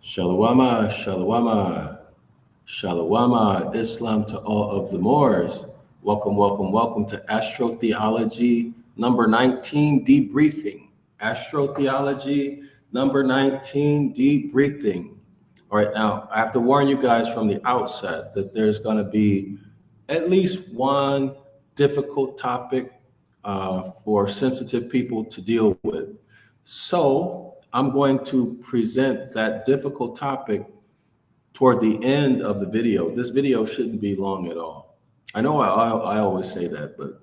Shalawama, Shalawama, Shalawama, Islam to all of the Moors. Welcome to Astrotheology number 19, Debriefing. Astrotheology number 19, Debriefing. All right, now I have to warn you guys from the outset that there's going to be at least one difficult topic for sensitive people to deal with. So I'm going to present that difficult topic toward the end of the video. This video shouldn't be long at all. I know I always say that, but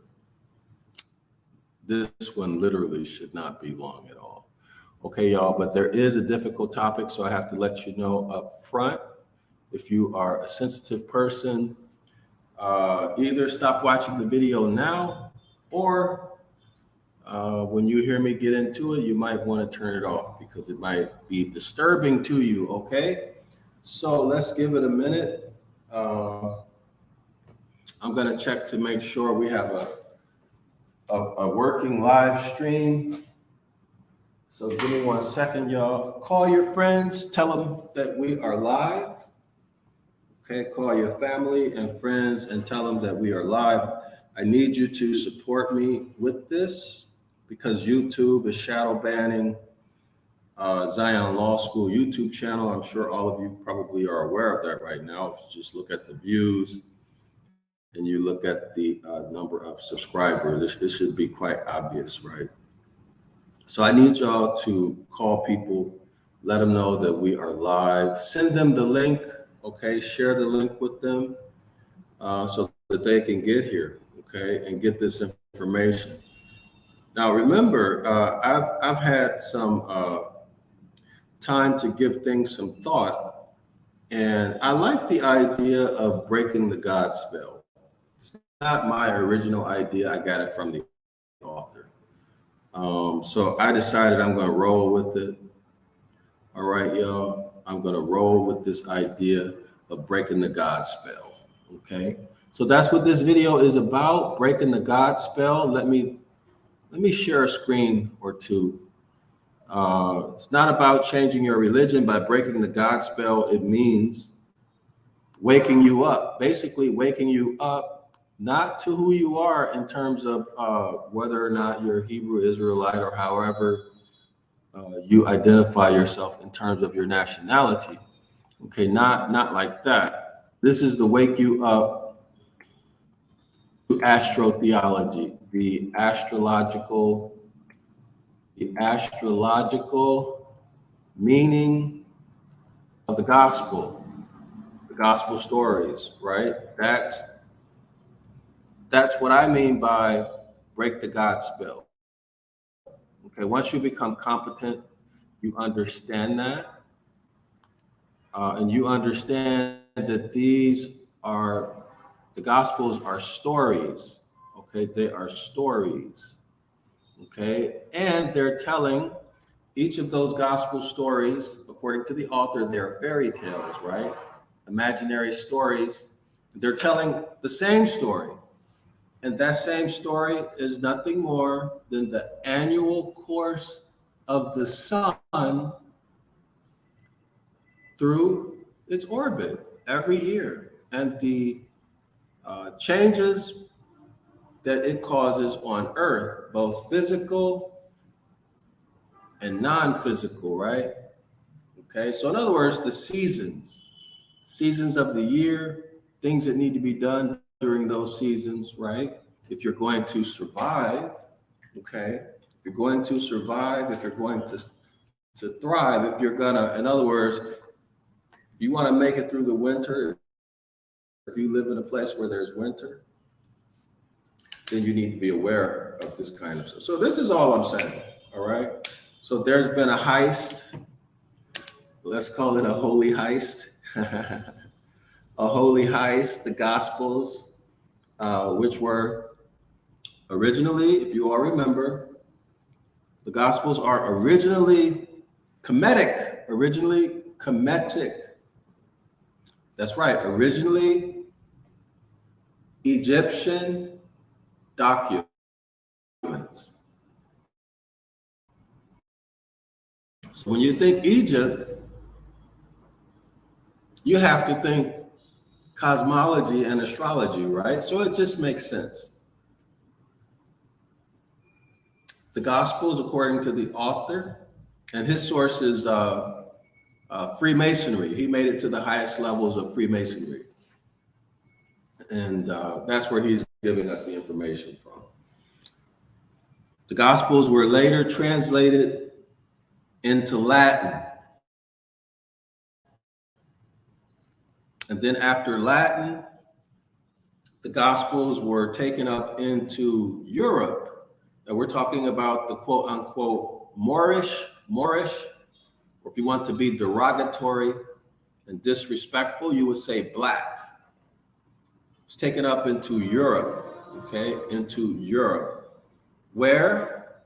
this one literally should not be long at all. Okay, y'all, but there is a difficult topic, so I have to let you know up front. If you are a sensitive person, either stop watching the video now, or when you hear me get into it, you might want to turn it off because it might be disturbing to you, okay? So let's give it a minute. I'm going to check to make sure we have a working live stream. So give me 1 second, y'all. Call your friends, tell them that we are live. Okay, call your family and friends and tell them that we are live. I need you to support me with this because YouTube is shadow banning Zion Law School YouTube channel. I'm sure all of you probably are aware of that right now. If you just look at the views and you look at the number of subscribers, it should be quite obvious, right? So I need y'all to call people, let them know that we are live, send them the link, okay? Share the link with them so that they can get here, okay, and get this information. Now, remember, I've had some time to give things some thought, and I like the idea of breaking the God spell. It's not my original idea. I got it from the author. So I decided I'm going to roll with it. All right, y'all. I'm going to roll with this idea of breaking the God spell. Okay. So that's what this video is about, breaking the God spell. Let me share a screen or two. It's not about changing your religion. By breaking the God spell, it means waking you up, basically waking you up, not to who you are in terms of whether or not you're Hebrew, Israelite, or however you identify yourself in terms of your nationality. Okay, not like that. This is to wake you up to astrotheology, the astrological meaning of the gospel stories, right? That's what I mean by break the God spell. Okay, once you become competent, you understand that, and you understand that the Gospels are stories. Okay, they are stories. Okay, and they're telling each of those Gospel stories, according to the author, they're fairy tales, right? Imaginary stories. They're telling the same story. And that same story is nothing more than the annual course of the sun through its orbit every year, and the changes that it causes on Earth, both physical and non-physical, right? Okay, so in other words, the seasons of the year, things that need to be done during those seasons, right? If you're going to survive, okay? If you're going to survive, if you're going to thrive, if you're gonna, in other words, if you want to make it through the winter, if you live in a place where there's winter, then you need to be aware of this kind of stuff. So this is all I'm saying, all right? So there's been a heist. Let's call it a holy heist. A holy heist, the Gospels, which were originally, if you all remember, the Gospels are originally Kemetic. That's right, originally Egyptian documents. So when you think Egypt, you have to think cosmology and astrology, right? So it just makes sense. The Gospels, according to the author, and his source is Freemasonry. He made it to the highest levels of Freemasonry. And that's where he's giving us the information from. The Gospels were later translated into Latin. And then after Latin, the Gospels were taken up into Europe. And we're talking about the quote unquote Moorish, or if you want to be derogatory and disrespectful, you would say black. It's taken up into Europe, okay, into Europe, where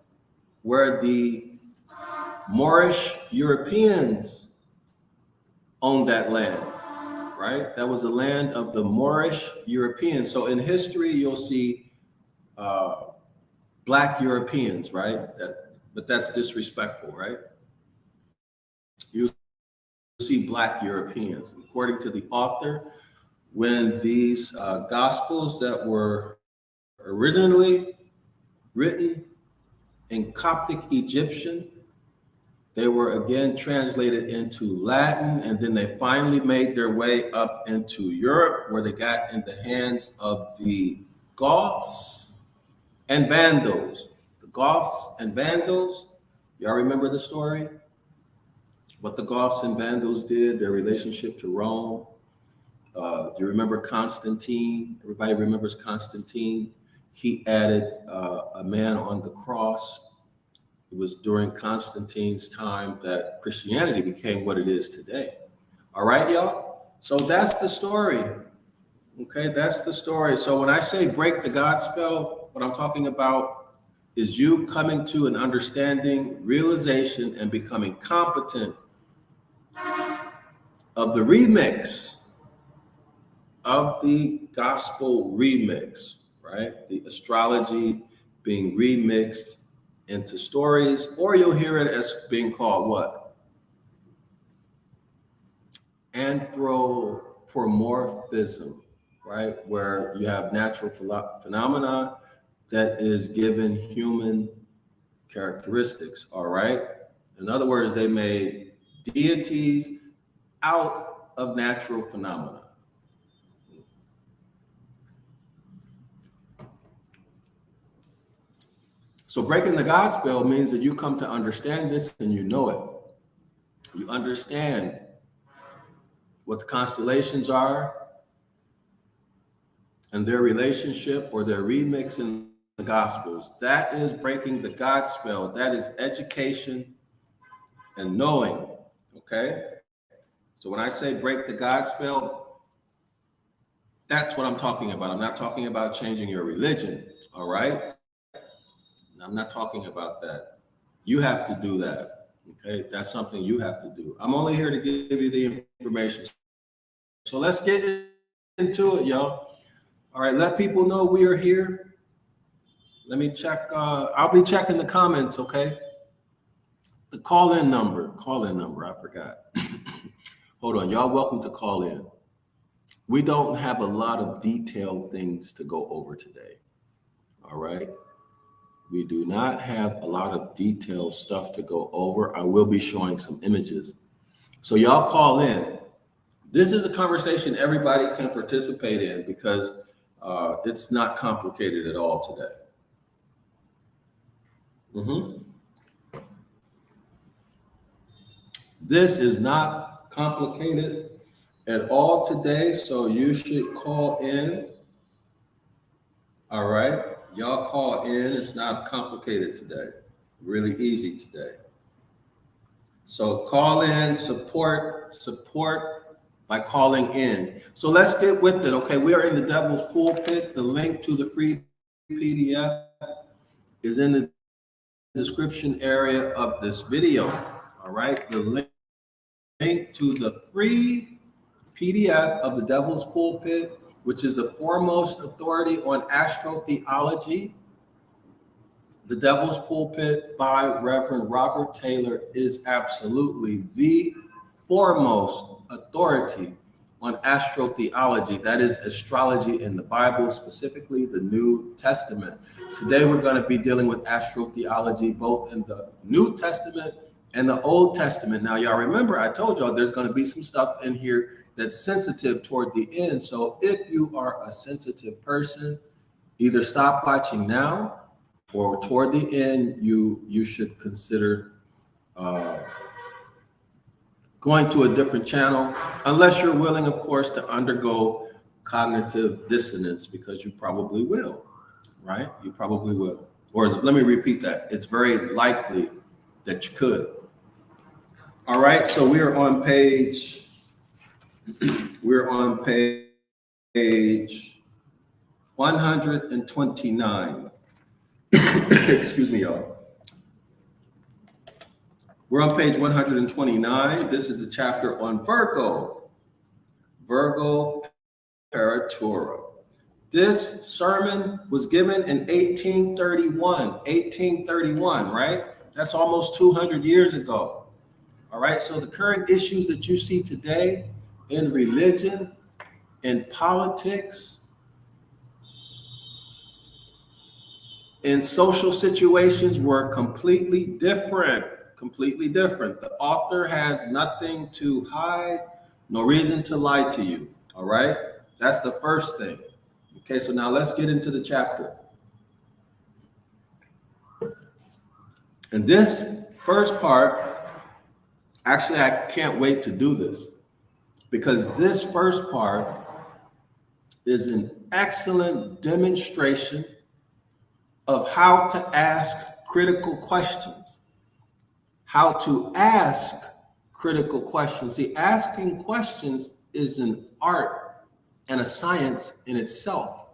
the Moorish Europeans owned that land, right? That was the land of the Moorish Europeans. So in history, you'll see black Europeans, right? But that's disrespectful, right? You see black Europeans. According to the author, when these Gospels that were originally written in Coptic Egyptian, they were again translated into Latin, and then they finally made their way up into Europe, where they got in the hands of the Goths and Vandals. The Goths and Vandals, y'all remember the story? What the Goths and Vandals did, their relationship to Rome. Do you remember Constantine? Everybody remembers Constantine. He added a man on the cross. It was during Constantine's time that Christianity became what it is today. All right, y'all? So that's the story. Okay, that's the story. So when I say break the God spell, what I'm talking about is you coming to an understanding, realization, and becoming competent of the remix of the gospel remix, right? The astrology being remixed into stories, or you'll hear it as being called what? Anthropomorphism, right? Where you have natural phenomena that is given human characteristics, all right? In other words, they made deities out of natural phenomena. So breaking the God spell means that you come to understand this and you know it. You understand what the constellations are and their relationship or their remix in the Gospels. That is breaking the God spell. That is education and knowing, okay? So when I say break the God spell, that's what I'm talking about. I'm not talking about changing your religion, all right? I'm not talking about that. You have to do that, okay? That's something you have to do. I'm only here to give you the information. So let's get into it, y'all. All right, let people know we are here. Let me check. I'll be checking the comments, okay? The call-in number, I forgot. Hold on, y'all welcome to call in. We don't have a lot of detailed things to go over today, all right? We do not have a lot of detailed stuff to go over. I will be showing some images. So y'all call in. This is a conversation everybody can participate in because it's not complicated at all today. This is not complicated at all today, so you should call in. All right, y'all call in. It's not complicated today. Really easy today. So call in, support by calling in. So let's get with it, okay? We are in the Devil's Pulpit. The link to the free PDF is in the description area of this video, all right? The link to the free PDF of the Devil's Pulpit, which is the foremost authority on astrotheology. The Devil's Pulpit by Reverend Robert Taylor is absolutely the foremost authority on astrotheology, that is astrology in the Bible, specifically the New Testament. Today we're going to be dealing with astrotheology both in the New Testament and the Old Testament. Now, y'all remember I told y'all there's going to be some stuff in here that's sensitive toward the end. So if you are a sensitive person, either stop watching now or toward the end, you should consider going to a different channel, unless you're willing, of course, to undergo cognitive dissonance, because you probably will, right? You probably will. Or let me repeat that. It's very likely that you could. All right, so we're on page 129. Excuse me, y'all. We're on page 129. This is the chapter on Virgo. Virgo Paratura. This sermon was given in 1831, right? That's almost 200 years ago. All right, so the current issues that you see today in religion, in politics, in social situations were completely different. The author has nothing to hide, no reason to lie to you. All right, that's the first thing. Okay, so now let's get into the chapter. And this first part, actually, I can't wait to do this, because this first part is an excellent demonstration of how to ask critical questions. How to ask critical questions. See, asking questions is an art and a science in itself.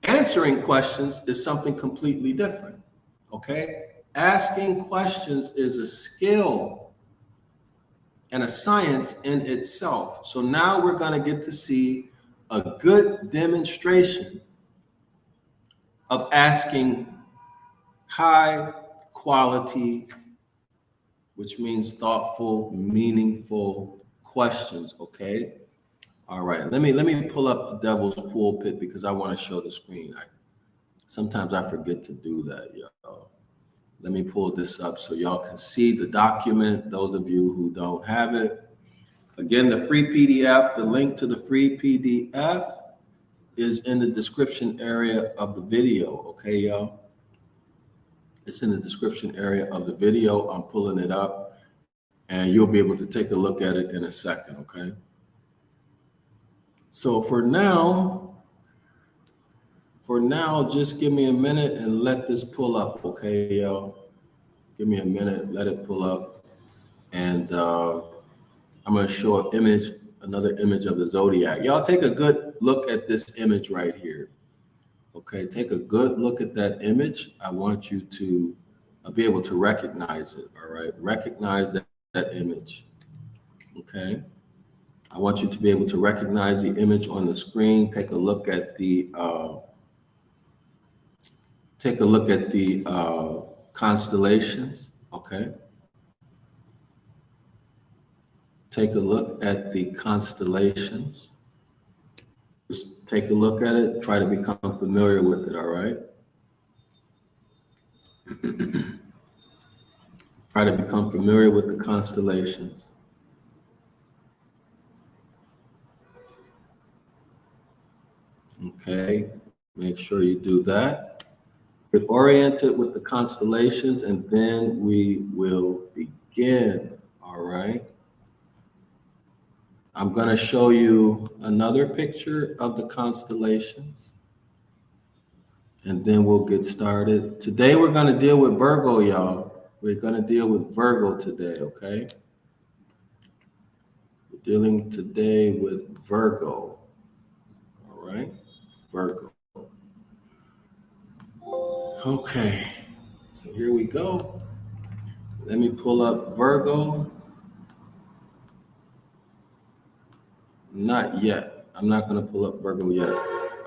Answering questions is something completely different, okay? Asking questions is a skill and a science in itself. So now we're going to get to see a good demonstration of asking high quality, which means thoughtful, meaningful questions, okay? All right, let me pull up the Devil's Pulpit, because I want to show the screen. Sometimes I forget to do that, y'all. Let me pull this up so y'all can see the document, those of you who don't have it. Again, the free PDF, the link to the free PDF is in the description area of the video, okay, y'all? It's in the description area of the video. I'm pulling it up, and you'll be able to take a look at it in a second, okay? So for now, just give me a minute and let this pull up, okay, y'all? Give me a minute, let it pull up. And I'm gonna show another image of the zodiac. Y'all take a good look at this image right here. Okay, take a good look at that image. I want you to be able to recognize it, all right? Recognize that image, okay? I want you to be able to recognize the image on the screen. Take a look at the constellations, okay? Take a look at the constellations. Just take a look at it, try to become familiar with it, all right? Try to become familiar with the constellations. Okay, make sure you do that. Get oriented with the constellations, and then we will begin, all right? I'm going to show you another picture of the constellations, and then we'll get started. Today, we're going to deal with Virgo, y'all. We're going to deal with Virgo today, okay? We're dealing today with Virgo, all right? Virgo. Okay, so here we go. Let me pull up Virgo. Not yet. I'm not going to pull up Virgo yet.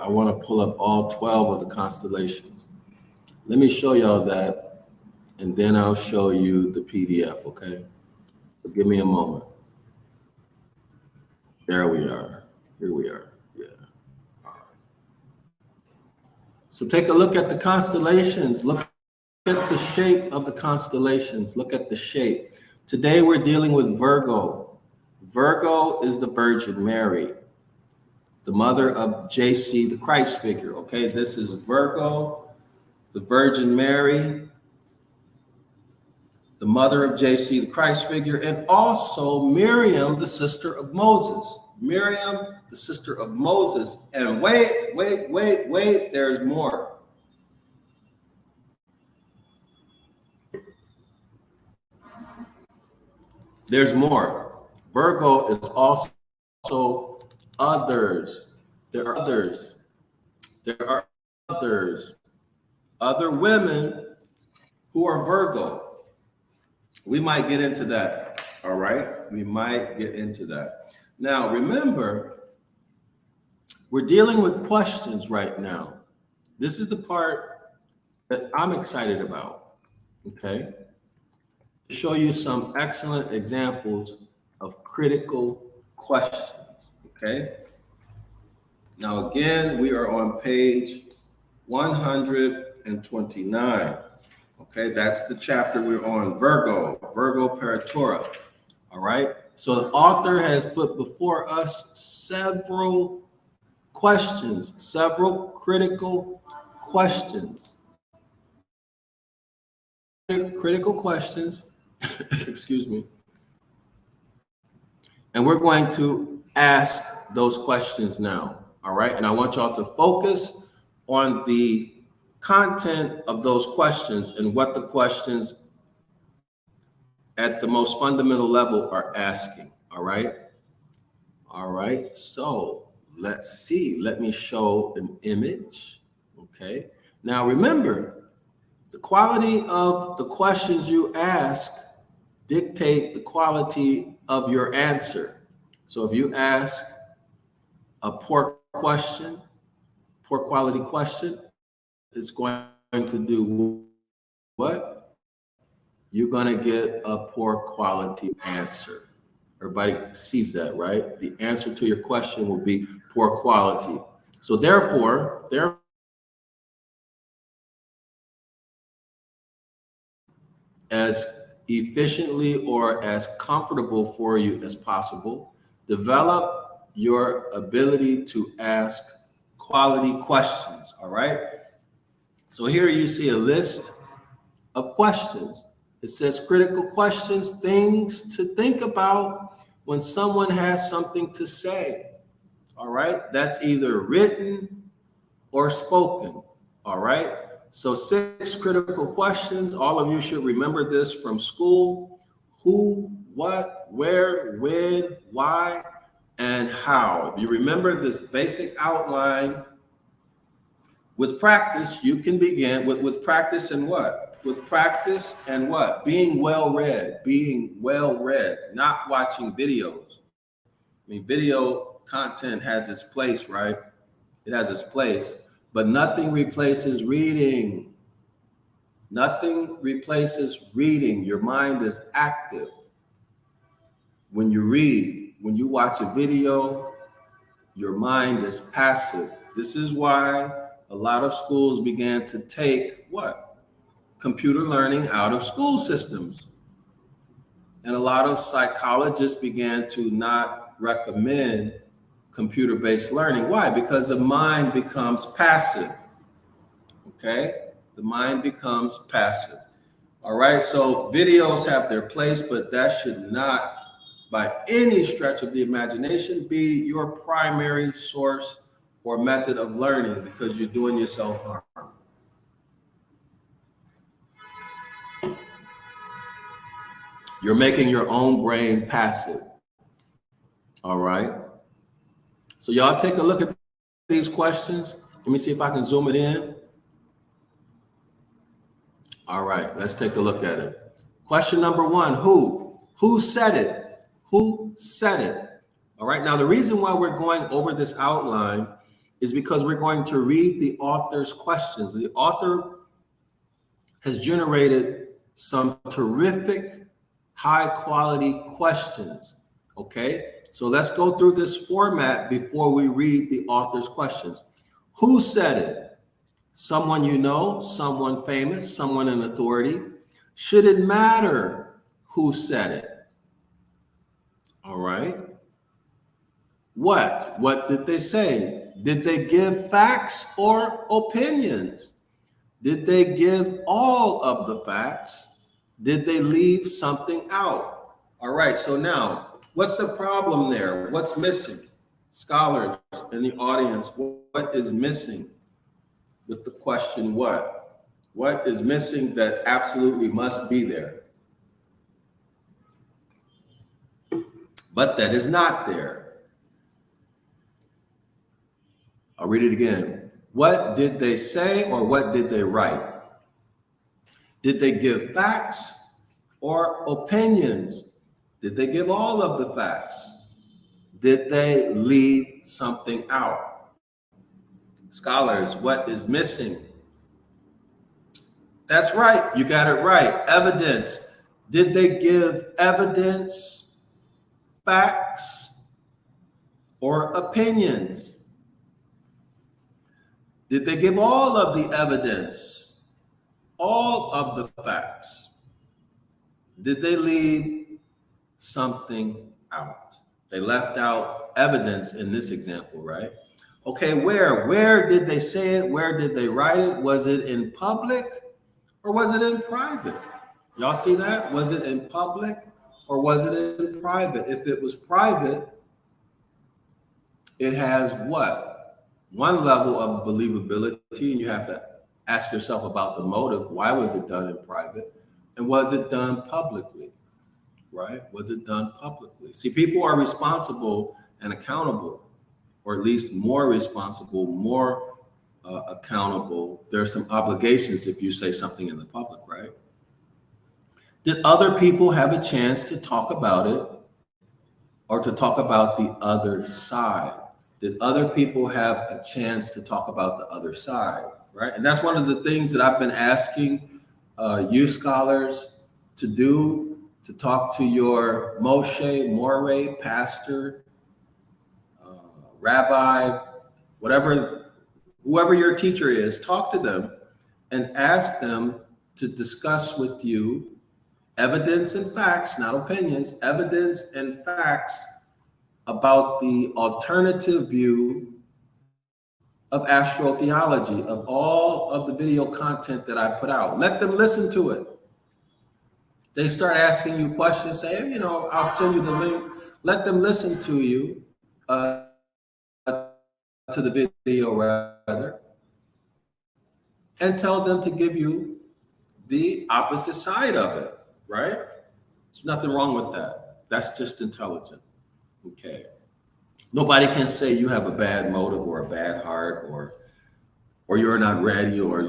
I want to pull up all 12 of the constellations. Let me show y'all that, and then I'll show you the PDF, okay? So give me a moment. There we are. Here we are. Yeah. All right. So take a look at the constellations. Look at the shape of the constellations. Look at the shape. Today we're dealing with Virgo. Virgo is the Virgin Mary, the mother of JC, the Christ figure. Okay, this is Virgo, the Virgin Mary, the mother of JC, the Christ figure, and also Miriam, the sister of Moses. Miriam, the sister of Moses. And wait, there's more. There's more. Virgo is also others. There are others. There are others. Other women who are Virgo. We might get into that. All right. We might get into that. Now, remember, we're dealing with questions right now. This is the part that I'm excited about. Okay. Show you some excellent examples of critical questions. Okay. Now, again, we are on page 129. Okay, that's the chapter we're on, Virgo Paratora. All right. So the author has put before us several questions, several critical questions. Critical questions, excuse me. And we're going to ask those questions now. All right. And I want y'all to focus on the content of those questions and what the questions at the most fundamental level are asking. All right. All right. So let's see. Let me show an image. Okay. Now remember, the quality of the questions you ask dictate the quality of your answer. So if you ask a poor question, poor quality question, it's going to do what? You're going to get a poor quality answer. Everybody sees that, right? The answer to your question will be poor quality. So therefore, as efficiently or as comfortable for you as possible, develop your ability to ask quality questions, all right? So here you see a list of questions. It says critical questions, things to think about when someone has something to say, all right? That's either written or spoken, all right? So 6 critical questions. All of you should remember this from school. Who, what, where, when, why, and how. If you remember this basic outline, with practice, you can begin with practice and what? With practice and what? Being well read, not watching videos. I mean, video content has its place, right? It has its place, but nothing replaces reading. Nothing replaces reading. Your mind is active when you read. When you watch a video, your mind is passive. This is why a lot of schools began to take what? Computer learning out of school systems. And a lot of psychologists began to not recommend computer-based learning. Why? Because the mind becomes passive. Okay? The mind becomes passive. All right, so videos have their place, but that should not, by any stretch of the imagination, be your primary source or method of learning, because you're doing yourself harm. You're making your own brain passive. All right. So y'all take a look at these questions. Let me see if I can zoom it in. All right, let's take a look at it. Question number 1, who? Who said it? Who said it? All right, now the reason why we're going over this outline is because we're going to read the author's questions. The author has generated some terrific, high quality questions, okay? So let's go through this format before we read the author's questions. Who said it? Someone you know, someone famous, someone in authority. Should it matter who said it? All right. What? What did they say? Did they give facts or opinions? Did they give all of the facts? Did they leave something out? All right, so now, what's the problem there? What's missing? Scholars in the audience, what is missing with the question what? What is missing that absolutely must be there, but that is not there? I'll read it again. What did they say or what did they write? Did they give facts or opinions? Did they give all of the facts? Did they leave something out? Scholars, what is missing? That's right, you got it right. Evidence. Did they give evidence, facts, or opinions? Did they give all of the evidence, all of the facts? Did they leave something out? They left out evidence in this example, right? Okay, where did they say it? Where did they write it? Was it in public or was it in private? Y'all see that? Was it in public or was it in private? If it was private, it has what? One level of believability, and you have to ask yourself about the motive. Why was it done in private? And was it done publicly? Right? Was it done publicly? See, people are responsible and accountable, or at least more responsible, more accountable. There are some obligations if you say something in the public, right? Did other people have a chance to talk about it or to talk about the other side? Did other people have a chance to talk about the other side, right? And that's one of the things that I've been asking you scholars to do, to talk to your Moshe, Moreh, pastor, rabbi, whoever your teacher is, talk to them and ask them to discuss with you evidence and facts, not opinions, evidence and facts about the alternative view of astrotheology, of all of the video content that I put out. Let them listen to it. They start asking you questions, say, I'll send you the link. Let them listen to you, to the video rather, and tell them to give you the opposite side of it, right? There's nothing wrong with that. That's just intelligent. Okay. Nobody can say you have a bad motive or a bad heart or you're not ready or,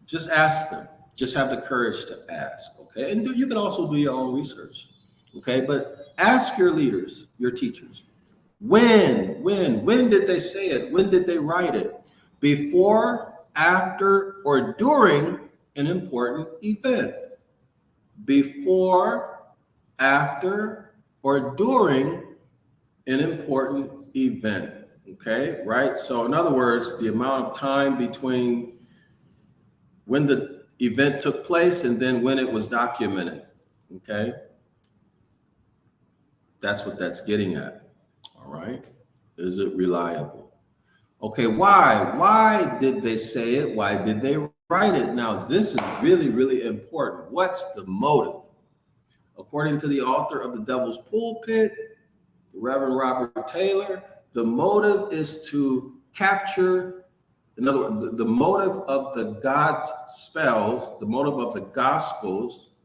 just ask them. Just have the courage to ask, okay? And you can also do your own research, okay? But ask your leaders, your teachers. When did they say it? When did they write it? Before, after, or during an important event. Before, after, or during an important event, okay, right? So in other words, the amount of time between when the event took place and then when it was documented, okay? That's what that's getting at, all right? Is it reliable? Okay, why did they say it? Why did they write it? Now, this is really, really important. What's the motive? According to the author of The Devil's Pulpit, the Reverend Robert Taylor, the motive is to capture, in other words, the motive of the God spells, the motive of the Gospels,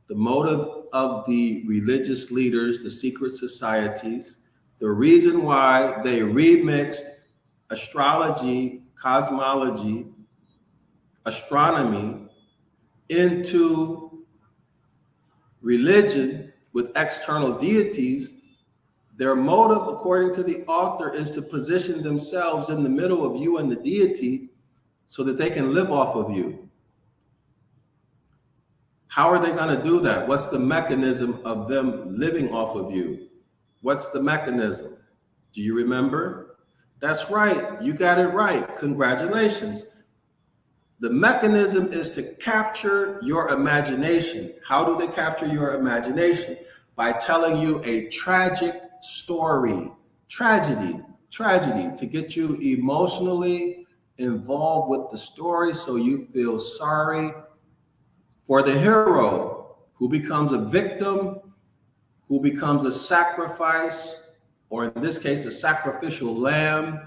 the motive of the religious leaders, the secret societies, the reason why they remixed astrology, cosmology, astronomy into religion with external deities. Their motive, according to the author, is to position themselves in the middle of you and the deity so that they can live off of you. How are they going to do that? What's the mechanism of them living off of you? What's the mechanism? Do you remember? That's right. You got it right. Congratulations. The mechanism is to capture your imagination. How do they capture your imagination? By telling you a tragic story, tragedy, to get you emotionally involved with the story so you feel sorry for the hero who becomes a victim, who becomes a sacrifice, or in this case, a sacrificial lamb,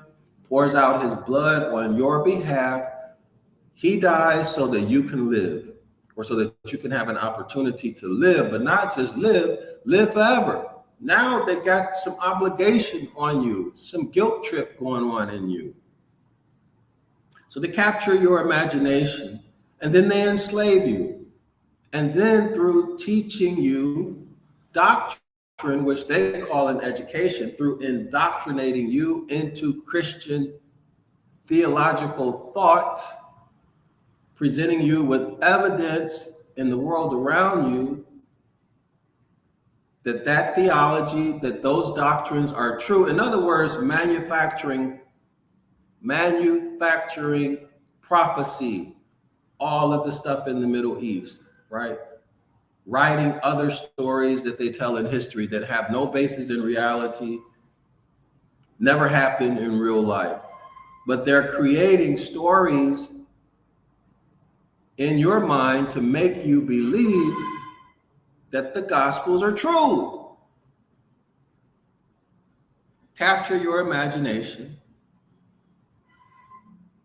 pours out his blood on your behalf. He dies so that you can live, or so that you can have an opportunity to live, but not just live forever. Now they got some obligation on you, some guilt trip going on in you. So they capture your imagination, and then they enslave you. And then through teaching you doctrine, which they call an education, through indoctrinating you into Christian theological thought, presenting you with evidence in the world around you that theology, that those doctrines are true. In other words, manufacturing prophecy, all of the stuff in the Middle East, right? Writing other stories that they tell in history that have no basis in reality, never happened in real life. But they're creating stories in your mind to make you believe that the Gospels are true. Capture your imagination,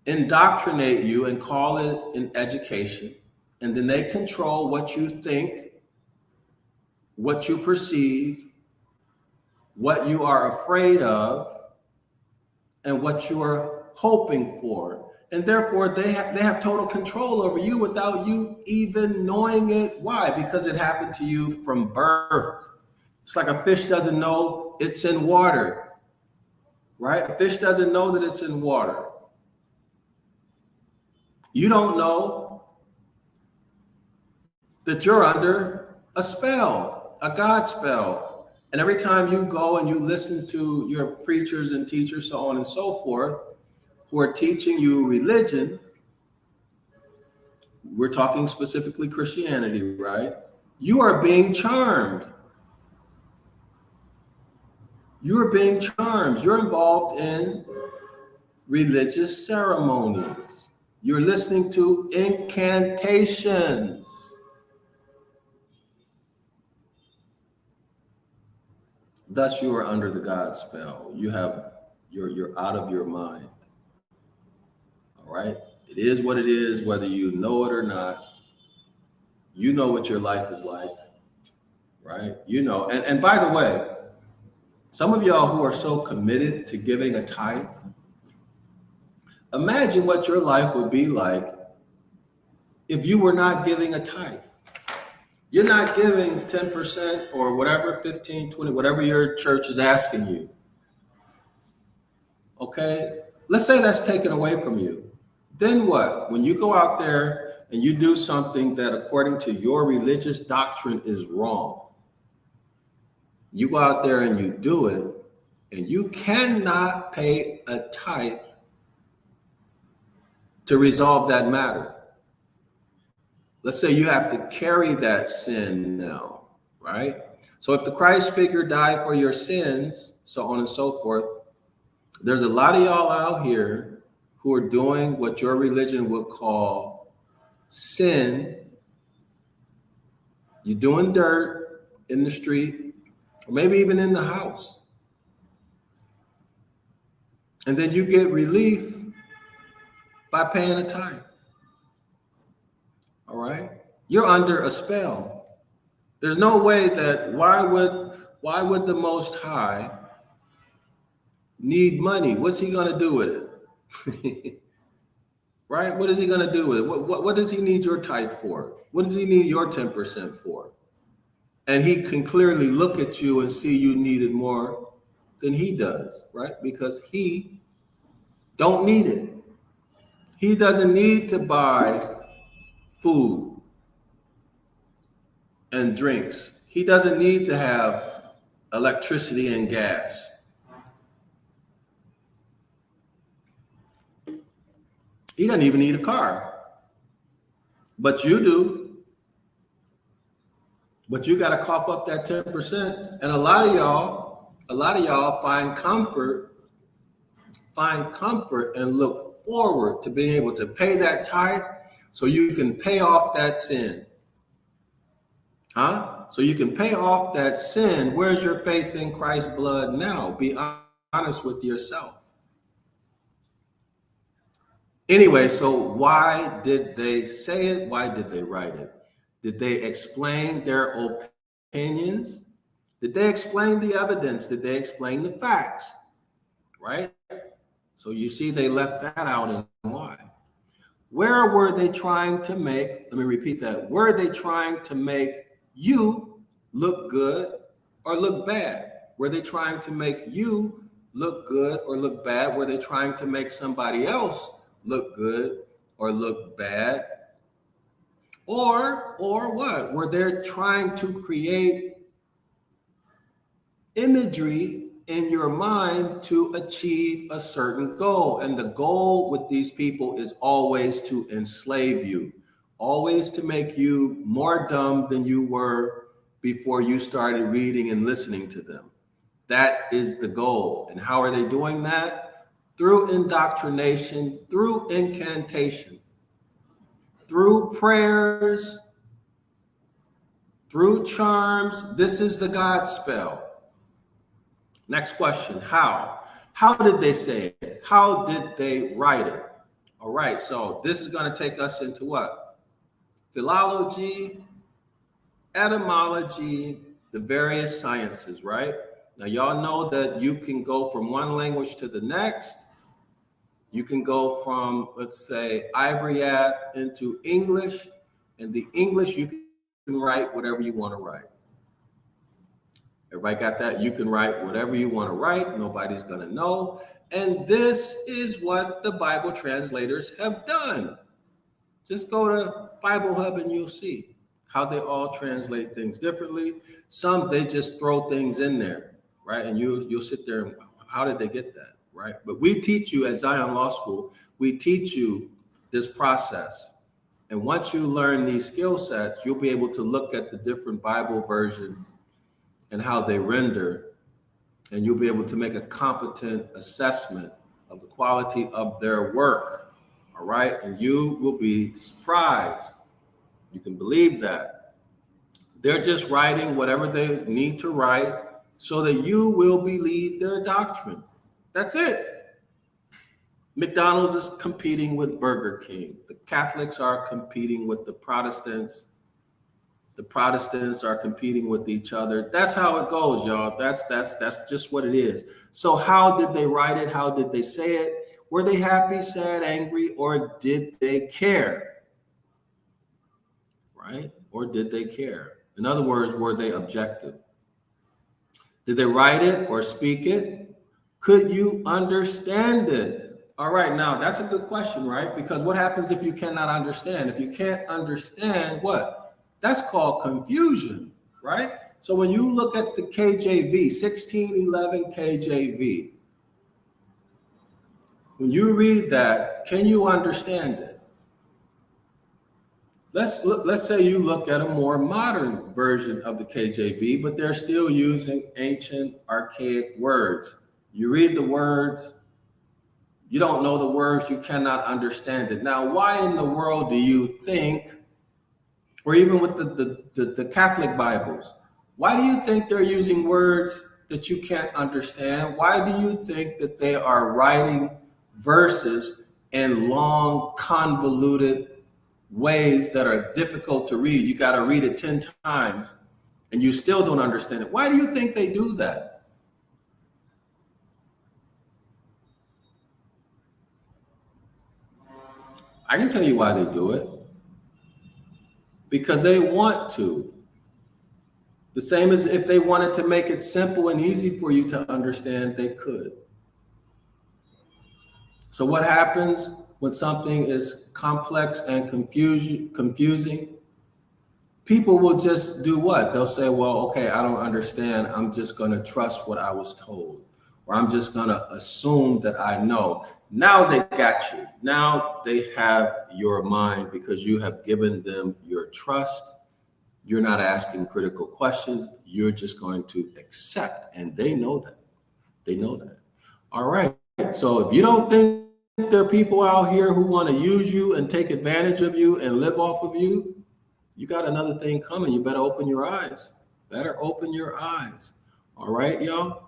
indoctrinate you and call it an education, and then they control what you think, what you perceive, what you are afraid of, and what you are hoping for. And therefore, they have total control over you without you even knowing it. Why? Because it happened to you from birth. It's like a fish doesn't know it's in water, right? A fish doesn't know that it's in water. You don't know that you're under a spell, a God spell. And every time you go and you listen to your preachers and teachers, so on and so forth, who are teaching you religion, we're talking specifically Christianity, right? You are being charmed. You are being charmed. You're involved in religious ceremonies. You're listening to incantations. Thus, you are under the God spell. You're out of your mind. All right? It is what it is, whether you know it or not. You know what your life is like, right? You know, and by the way, some of y'all who are so committed to giving a tithe, imagine what your life would be like if you were not giving a tithe. You're not giving 10% or whatever, 15, 20, whatever your church is asking you. Okay? Let's say that's taken away from you. Then what? When you go out there and you do something that according to your religious doctrine is wrong, you go out there and you do it, and you cannot pay a tithe to resolve that matter. Let's say you have to carry that sin now, right? So if the Christ figure died for your sins, so on and so forth, there's a lot of y'all out here who are doing what your religion would call sin. You're doing dirt in the street, or maybe even in the house. And then you get relief by paying a tithe. All right? You're under a spell. There's no way that why would the Most High need money? What's he going to do with it? Right? What is he going to do with it? What does he need your tithe for? What does he need your 10% for? And he can clearly look at you and see you need it more than he does, right? Because he don't need it. He doesn't need to buy food and drinks. He doesn't need to have electricity and gas. He doesn't even need a car, but you do. But you got to cough up that 10%. And a lot of y'all find comfort and look forward to being able to pay that tithe so you can pay off that sin. So you can pay off that sin. Where's your faith in Christ's blood now? Be honest with yourself. Anyway, so why did they say it? Why did they write it? Did they explain their opinions? Did they explain the evidence? Did they explain the facts? Right? So you see they left that out, and why? Where were they trying to make, let me repeat that, were they trying to make you look good or look bad? Were they trying to make you look good or look bad? Were they trying to make somebody else look good or look bad? Or what? Were they trying to create imagery in your mind to achieve a certain goal? And the goal with these people is always to enslave you, always to make you more dumb than you were before you started reading and listening to them. That is the goal. And how are they doing that? Through indoctrination, through incantation, through prayers, through charms. This is the God spell. Next question, how? How did they say it? How did they write it? All right, so this is going to take us into what? Philology, etymology, the various sciences, right? Now, y'all know that you can go from one language to the next. You can go from, let's say, Ibaryath into English, and the English, you can write whatever you want to write. Everybody got that? You can write whatever you want to write. Nobody's going to know. And this is what the Bible translators have done. Just go to Bible Hub and you'll see how they all translate things differently. Some, they just throw things in there, right? And you'll sit there and, how did they get that, right? But we teach you at Zion Law School, we teach you this process. And once you learn these skill sets, you'll be able to look at the different Bible versions and how they render, and you'll be able to make a competent assessment of the quality of their work, all right? And you will be surprised. You can believe that. They're just writing whatever they need to write so that you will believe their doctrine. That's it. McDonald's is competing with Burger King. The Catholics are competing with the Protestants. The Protestants are competing with each other. That's how it goes, y'all. That's just what it is. So how did they write it? How did they say it? Were they happy, sad, angry, or did they care? Right? Or did they care? In other words, were they objective? Did they write it or speak it? Could you understand it? All right, now that's a good question, right? Because what happens if you cannot understand? If you can't understand, what? That's called confusion, right? So when you look at the KJV, 1611 KJV, when you read that, can you understand it? Let's say you look at a more modern version of the KJV, but they're still using ancient, archaic words. You read the words, you don't know the words, you cannot understand it. Now, why in the world do you think, or even with the Catholic Bibles, why do you think they're using words that you can't understand? Why do you think that they are writing verses in long, convoluted ways that are difficult to read? You got to read it 10 times and you still don't understand it. Why do you think they do that? I can tell you why they do it. Because they want to. The same as if they wanted to make it simple and easy for you to understand, they could. So what happens when something is complex and confusing? people will just do what? They'll say, well, okay, I don't understand. I'm just going to trust what I was told, or I'm just going to assume that I know. Now they got you. Now they have your mind because you have given them your trust. You're not asking critical questions. You're just going to accept, and they know that. They know that. All right. So if you don't think there are people out here who want to use you and take advantage of you and live off of you, you got another thing coming. You better open your eyes. Better open your eyes. All right, y'all?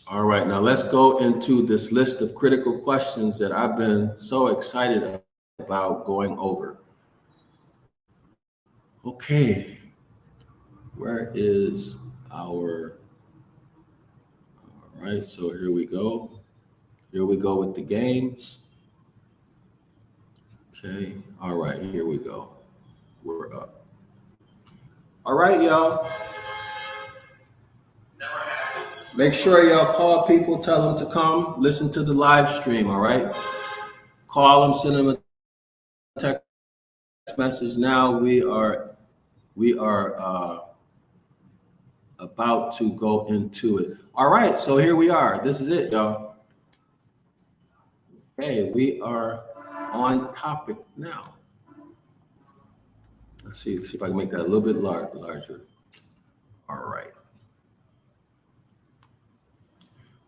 All right, now let's go into this list of critical questions that I've been so excited about going over. Okay, where is our, all right, so here we go. Here we go with the games. Okay, all right, here we go. We're up. All right, y'all. Make sure y'all call people, tell them to come, listen to the live stream, all right? Call them, send them a text message. Now we are about to go into it. All right, so here we are. This is it, y'all. Hey, we are on topic now. Let's see if I can make that a little bit larger. All right.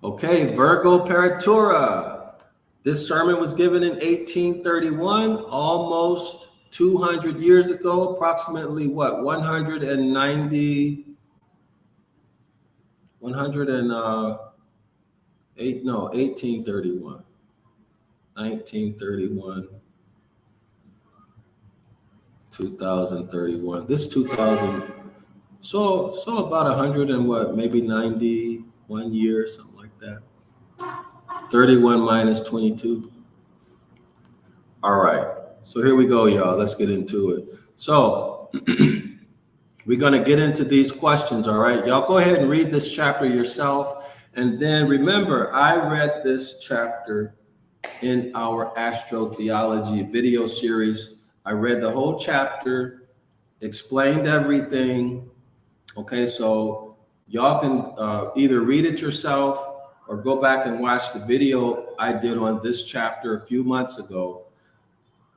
Okay, Virgo Paratura. This sermon was given in 1831, almost 200 years ago, approximately what, 108, no, 1831, 1931, 2031. This 2000, so about 100 and what, maybe 91 years, something like that. 31 minus 22. All right, so here we go, y'all. Let's get into it. So we're going to get into these questions, all right? Y'all go ahead and read this chapter yourself. And then remember, I read this chapter in our Astrotheology video series. I read the whole chapter, explained everything. Okay, so y'all can either read it yourself or go back and watch the video I did on this chapter a few months ago.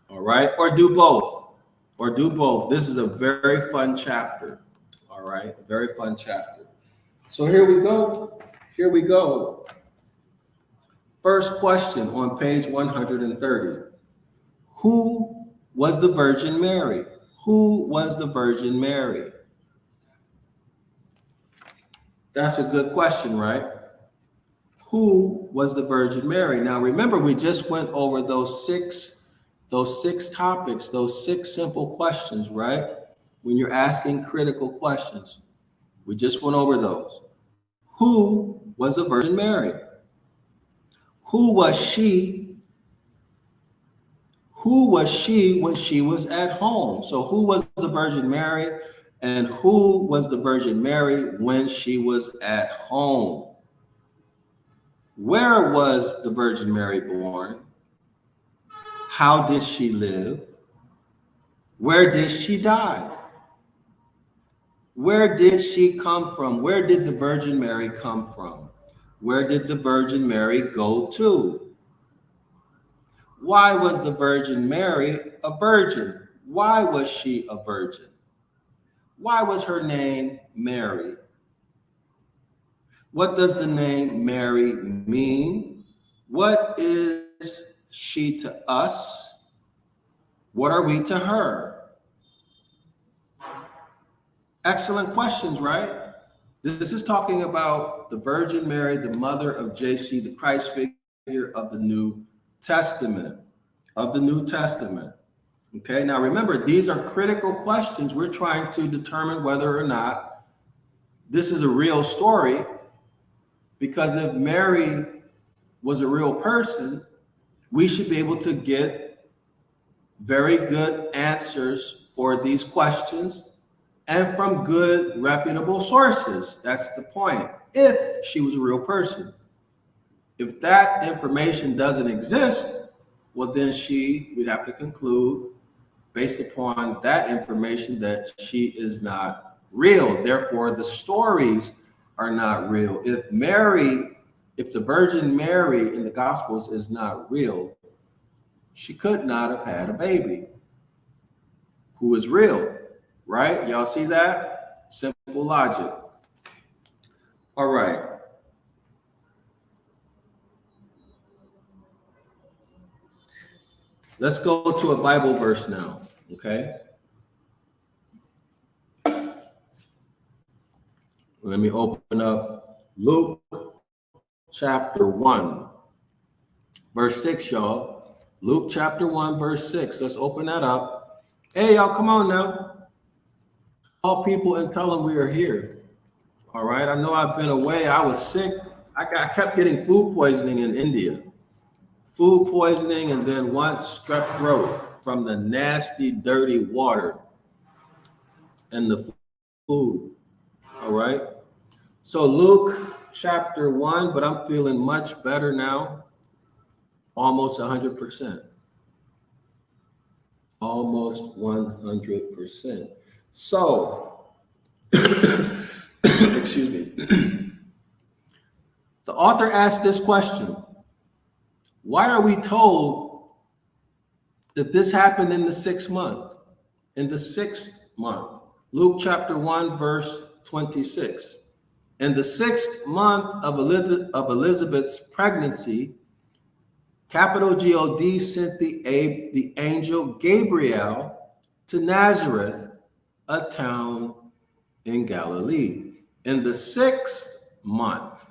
All right, or do both. This is a very fun chapter. All right, a very fun chapter. So here we go. First question on page 130. Who was the Virgin Mary? Who was the Virgin Mary? That's a good question, right? Who was the Virgin Mary? Now, remember, we just went over those six topics, those six simple questions, right? When you're asking critical questions, we just went over those. Who was the Virgin Mary? Who was she? Who was she when she was at home? So who was the Virgin Mary, and who was the Virgin Mary when she was at home? Where was the Virgin Mary born? How did she live? Where did she die? Where did she come from? Where did the Virgin Mary come from? Where did the Virgin Mary go to? Why was the Virgin Mary a virgin? Why was she a virgin? Why was her name Mary? What does the name Mary mean? What is she to us? What are we to her? Excellent questions, right? This is talking about the Virgin Mary, the mother of JC, the Christ figure of the New Testament. Okay, now remember, these are critical questions. We're trying to determine whether or not this is a real story, because if Mary was a real person, we should be able to get very good answers for these questions and from good, reputable sources. That's the point. If she was a real person. If that information doesn't exist, well, then we'd have to conclude based upon that information that she is not real. Therefore, the stories are not real. If the Virgin Mary in the Gospels is not real, she could not have had a baby who is real, right? Y'all see that? Simple logic. All right. Let's go to a Bible verse now, okay? Let me open up Luke chapter 1, verse 6, y'all. Luke chapter 1, verse 6. Let's open that up. Hey, y'all, come on now. Call people and tell them we are here. All right. I know I've been away. I was sick. I kept getting food poisoning in India. Food poisoning, and then once strep throat from the nasty, dirty water and the food. All right. So Luke chapter 1, but I'm feeling much better now. Almost 100%. Almost 100%. So, excuse me. The author asked this question: why are we told that this happened in the 6th month? In the 6th month. Luke chapter 1, verse 26. In the 6th month of Elizabeth's pregnancy, capital God sent the angel Gabriel to Nazareth, a town in Galilee. In the 6th month.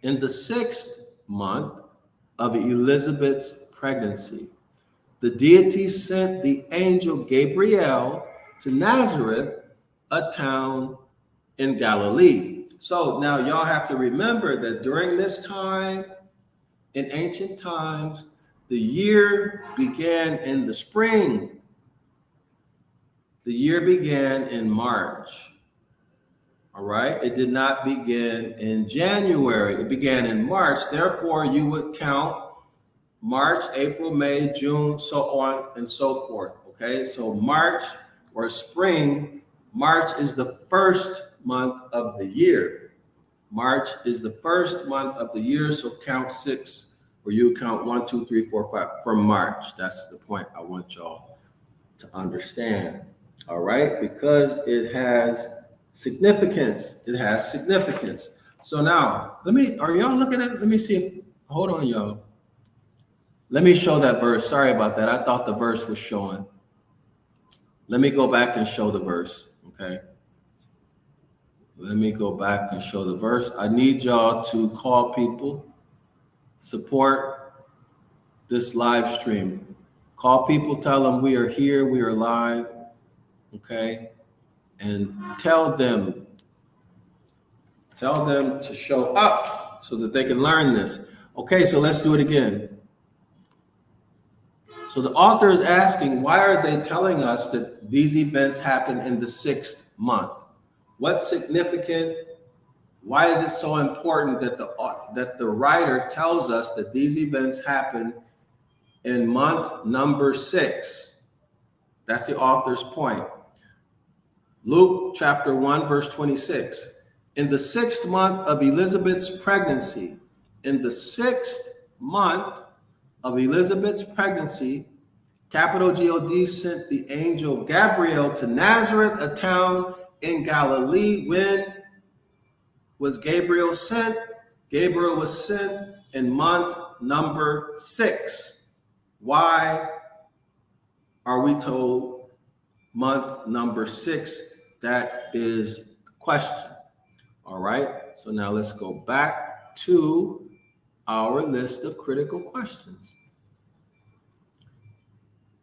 In the 6th month of Elizabeth's pregnancy, the deity sent the angel Gabriel to Nazareth, a town in Galilee. So now y'all have to remember that during this time, in ancient times, the year began in the spring. The year began in March. All right. It did not begin in January. It began in March. Therefore, you would count March, April, May, June, so on and so forth. Okay. So March or spring, March is the first month of the year. March is the first month of the year. So count 6, or you count 1, 2, 3, 4, 5 from March. That's the point I want y'all to understand. All right. Because it has significance. It has significance. So now, are y'all looking at, let me see if, hold on, y'all. Let me show that verse. Sorry about that. I thought the verse was showing. Let me go back and show the verse, okay? Let me go back and show the verse. I need y'all to call people, support this live stream. Call people, tell them we are here, we are live, okay? And tell them to show up so that they can learn this. Okay, so let's do it again. So the author is asking, why are they telling us that these events happen in the 6th month? What's significant? Why is it so important that the writer tells us that these events happen in month number 6? That's the author's point. Luke chapter 1, verse 26. In the 6th month of Elizabeth's pregnancy, in the 6th month of Elizabeth's pregnancy, capital God sent the angel Gabriel to Nazareth, a town in Galilee. When was Gabriel sent? Gabriel was sent in month number 6. Why are we told month number 6? That is the question. All right. So now let's go back to our list of critical questions.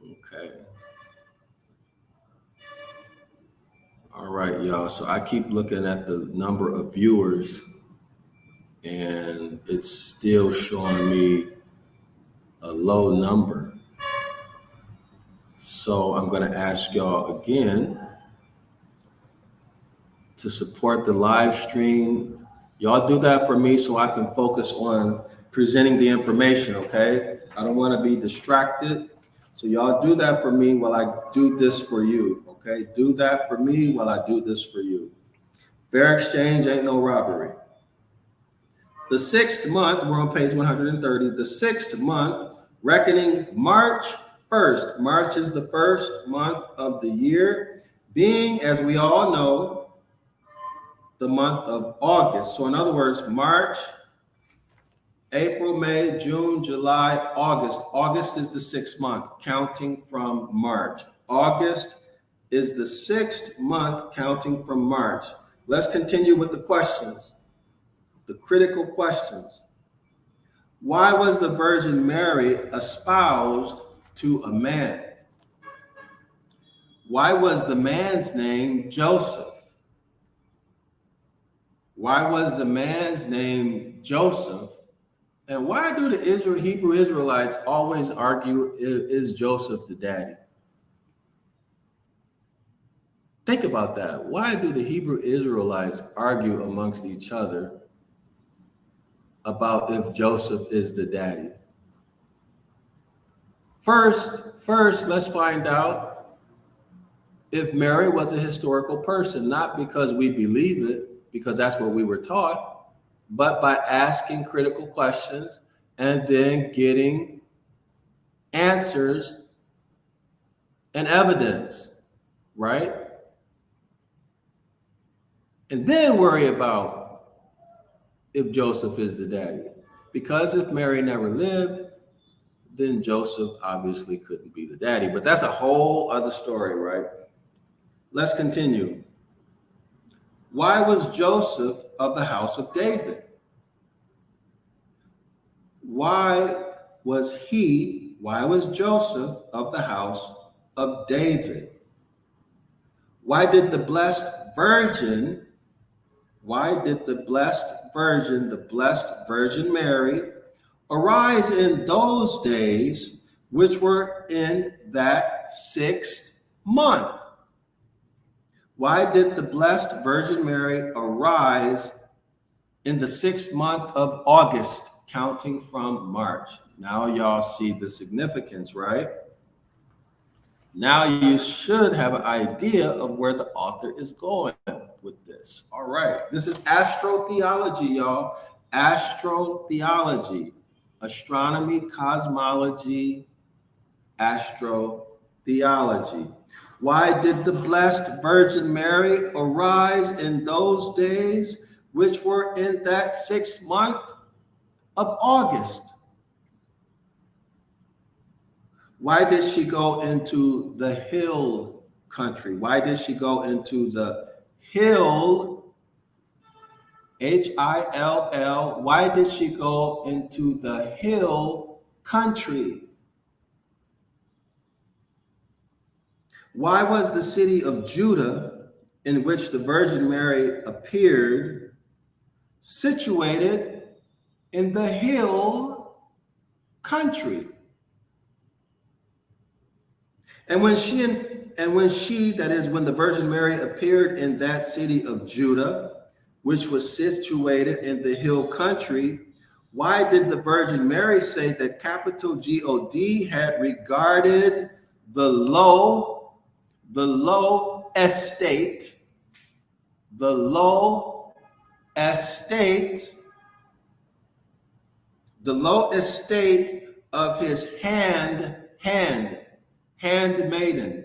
Okay. All right, y'all. So I keep looking at the number of viewers, and it's still showing me a low number. So I'm going to ask y'all again to support the live stream. Y'all do that for me so I can focus on presenting the information, okay? I don't want to be distracted. So y'all do that for me while I do this for you, okay? Do that for me while I do this for you. Fair exchange ain't no robbery. The 6th month, we're on page 130, the 6th month, reckoning March 1st. March is the first month of the year, being, as we all know, the month of August. So in other words, March, April, May, June, July, August. August is the 6th month, counting from March. August is the 6th month, counting from March. Let's continue with the questions, the critical questions. Why was the Virgin Mary espoused to a man? Why was the man's name Joseph? Why was the man's name Joseph? And why do the Hebrew Israelites always argue, is Joseph the daddy? Think about that. Why do the Hebrew Israelites argue amongst each other about if Joseph is the daddy? First, let's find out if Mary was a historical person, not because we believe it, because that's what we were taught, but by asking critical questions and then getting answers and evidence, right? And then worry about if Joseph is the daddy. Because if Mary never lived, then Joseph obviously couldn't be the daddy. But that's a whole other story, right? Let's continue. Why was Joseph of the house of David? Why was Joseph of the house of David? Why did the blessed Virgin Mary, arise in those days, which were in that 6th month? Why did the blessed Virgin Mary arise in the 6th month of August, counting from March? Now y'all see the significance, right? Now you should have an idea of where the author is going with this. All right, this is astrotheology, y'all. Astrotheology, astronomy, cosmology, astrotheology. Why did the blessed Virgin Mary arise in those days, which were in that 6th month of August? Why did she go into the hill country? Why did she go into the hill, Hill? Why did she go into the hill country? Why was the city of Judah, in which the Virgin Mary appeared, situated in the hill country? And when the Virgin Mary appeared in that city of Judah, which was situated in the hill country, why did the Virgin Mary say that capital God had regarded the low estate of his handmaiden, the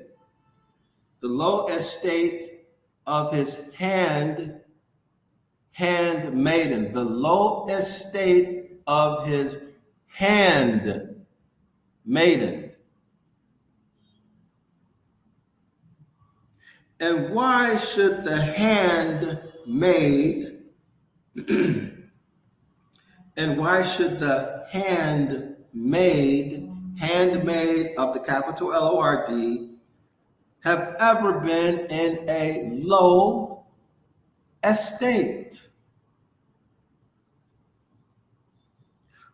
low estate of his handmaiden, the low estate of his handmaiden. And why should the handmaid handmaid of the capital Lord, have ever been in a low estate?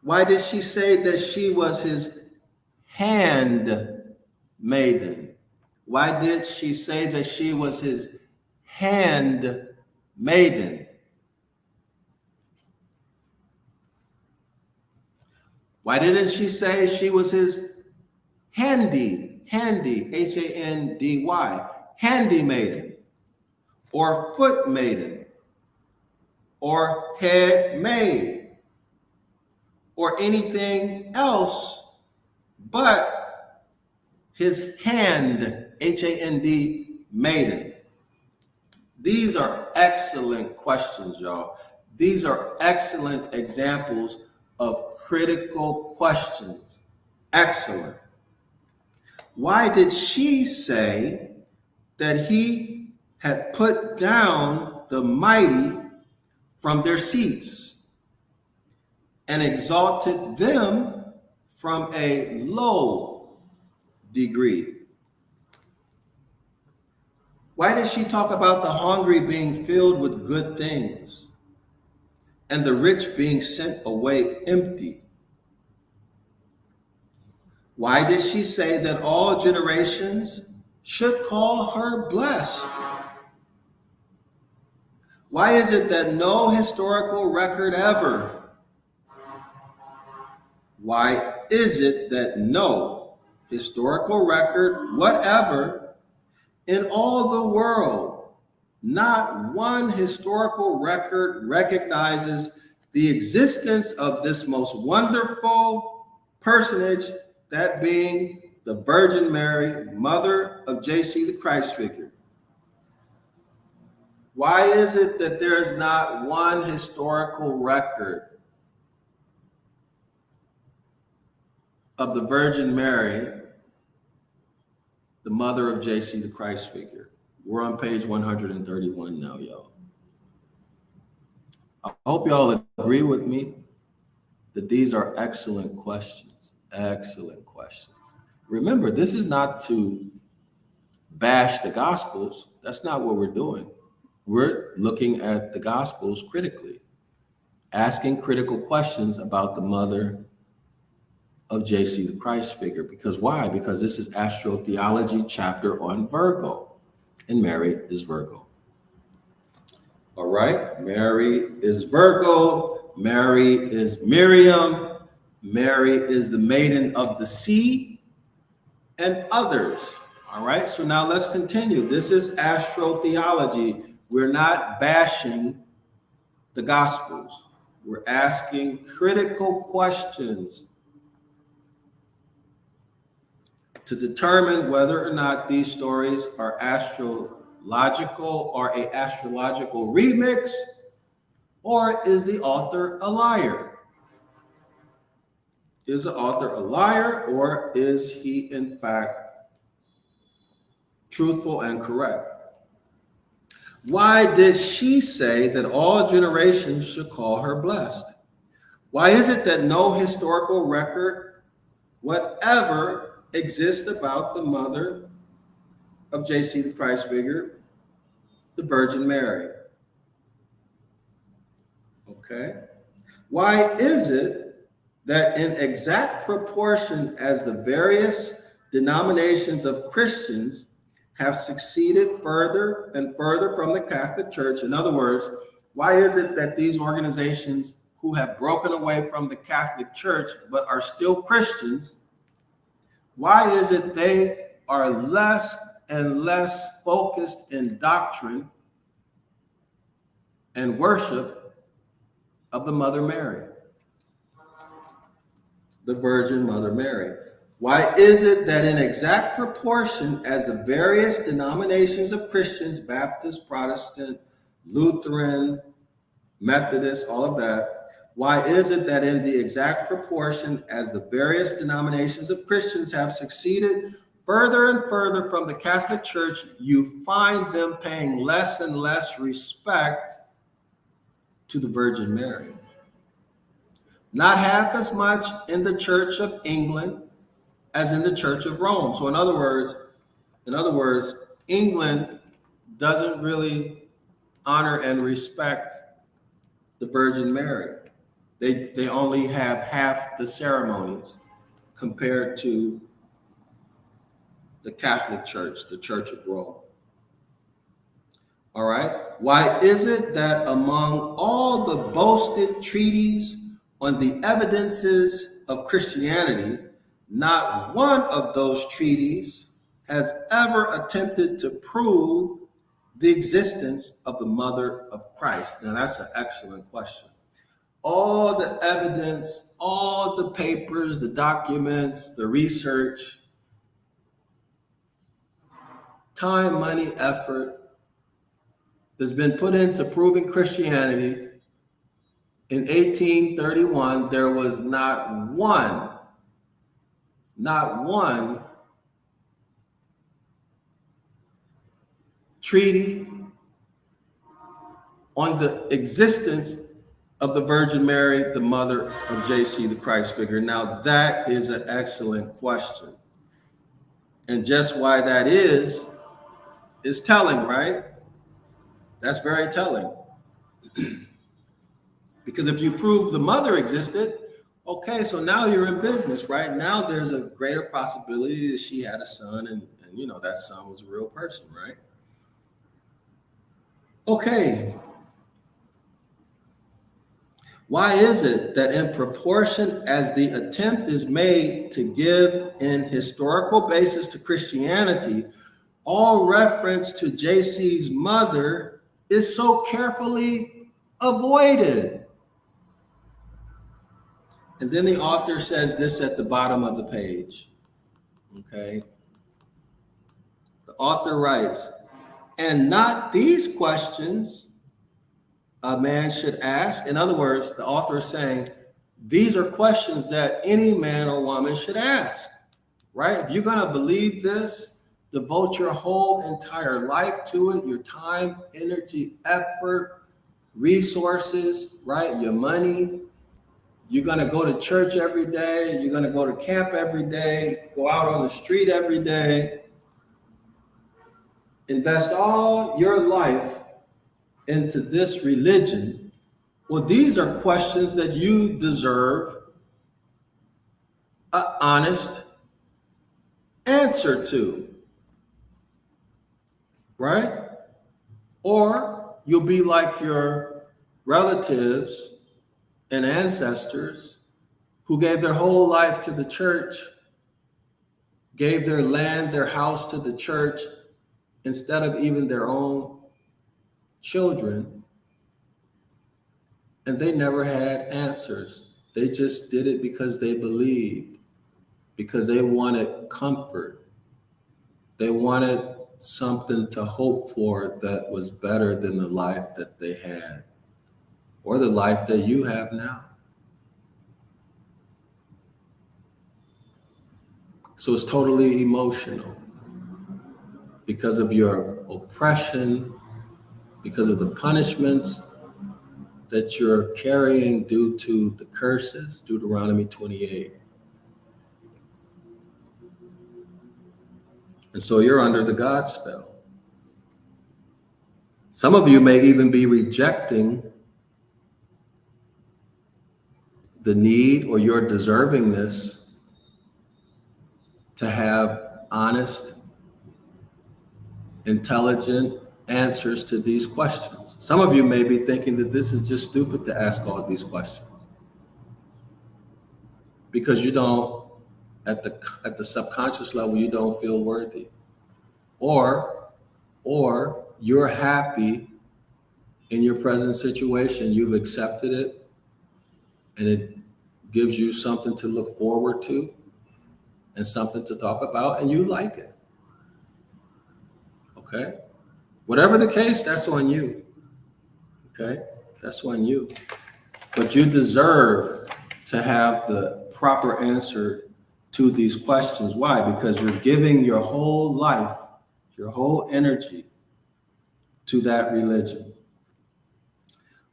Why did she say that she was his handmaiden? Why did she say that she was his handmaiden? Why didn't she say she was his handy, Handy, handy maiden, or foot maiden, or head maid, or anything else but his hand, Hand, maiden. These are excellent questions, y'all. These are excellent examples of critical questions. Excellent. Why did she say that he had put down the mighty from their seats and exalted them from a low degree? Why did she talk about the hungry being filled with good things and the rich being sent away empty? Why did she say that all generations should call her blessed? Why is it that no historical record ever? Why is it that no historical record whatever in all the world, not one historical record recognizes the existence of this most wonderful personage, that being the Virgin Mary, mother of JC the Christ figure? Why is it that there is not one historical record of the Virgin Mary, the mother of JC the Christ figure? We're on page 131 now, y'all. I hope y'all agree with me that these are excellent questions. Excellent questions. Remember, this is not to bash the Gospels. That's not what we're doing. We're looking at the Gospels critically, asking critical questions about the mother of JC the Christ figure. Because why? Because this is Astrotheology chapter on Virgo, and Mary is Virgo. All right, Mary is Virgo. Mary is Miriam. Mary is the maiden of the sea, and others. All right, so now let's continue. This is Astrotheology. We're not bashing the Gospels. We're asking critical questions to determine whether or not these stories are astrological or an astrological remix, or is the author a liar? Is the author a liar, or is he in fact truthful and correct? Why did she say that all generations should call her blessed? Why is it that no historical record whatever exists about the mother of JC the Christ figure, the Virgin Mary? Okay. Why is it that in exact proportion as the various denominations of Christians have succeeded further and further from the Catholic Church? In other words, why is it that these organizations who have broken away from the Catholic Church but are still Christians, why is it they are less and less focused in doctrine and worship of the Mother Mary, the Virgin Mother Mary? Why is it that in exact proportion as the various denominations of Christians, Baptist, Protestant, Lutheran, Methodist, all of that, why is it that in the exact proportion as the various denominations of Christians have succeeded further and further from the Catholic Church, you find them paying less and less respect to the Virgin Mary? Not half as much in the Church of England as in the Church of Rome. So in other words, England doesn't really honor and respect the Virgin Mary. They only have half the ceremonies compared to the Catholic Church, the Church of Rome. All right. Why is it that among all the boasted treaties on the evidences of Christianity, not one of those treaties has ever attempted to prove the existence of the mother of Christ. Now, that's an excellent question. All the evidence, all the papers, the documents, the research, time, money, effort that's been put into proving Christianity. In 1831, there was not one treaty on the existence of the Virgin Mary, the mother of JC, the Christ figure. Now, that is an excellent question. And just why that is telling, right? That's very telling. Because if you prove the mother existed, okay, so now you're in business, right? Now there's a greater possibility that she had a son and you know, that son was a real person, right? Okay. Why is it that in proportion as the attempt is made to give an historical basis to Christianity, all reference to JC's mother is so carefully avoided? And then the author says this at the bottom of the page, okay? The author writes, and not these questions a man should ask. In other words, the author is saying, these are questions that any man or woman should ask, right? If you're going to believe this, devote your whole entire life to it, your time, energy, effort, resources, right? Your money. You're going to go to church every day. You're going to go to camp every day, go out on the street every day. Invest all your life into this religion. Well, these are questions that you deserve an honest answer to, right? Or you'll be like your relatives and ancestors who gave their whole life to the church, gave their land, their house to the church instead of even their own children, and they never had answers. They just did it because they believed, because they wanted comfort. They wanted something to hope for that was better than the life that they had or the life that you have now. So it's totally emotional because of your oppression, because of the punishments that you're carrying due to the curses, Deuteronomy 28. And so you're under the God spell. Some of you may even be rejecting the need or your deservingness to have honest, intelligent answers to these questions. Some of you may be thinking that this is just stupid to ask all these questions because you don't, at the subconscious level, you don't feel worthy, or you're happy in your present situation. You've accepted it, and it gives you something to look forward to and something to talk about, and you like it. Okay? Whatever the case, that's on you. Okay? That's on you. But you deserve to have the proper answer to these questions. Why? Because you're giving your whole life, your whole energy to that religion.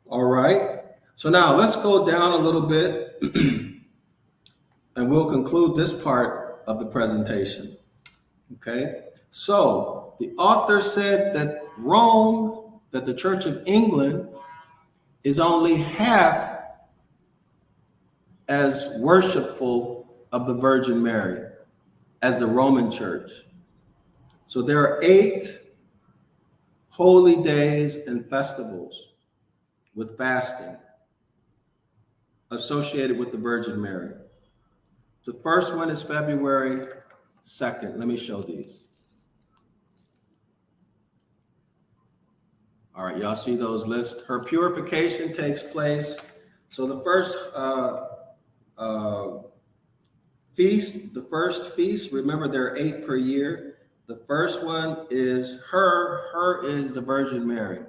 All right? So now let's go down a little bit and we'll conclude this part of the presentation. Okay? So the author said that Rome, that the Church of England is only half as worshipful of the Virgin Mary as the Roman Church. So there are 8 holy days and festivals with fasting associated with the Virgin Mary. The first one is February 2nd. Let me show these. All right, y'all see those lists? Her purification takes place. So the first feast, remember there are 8 per year. The first one is her is the Virgin Mary.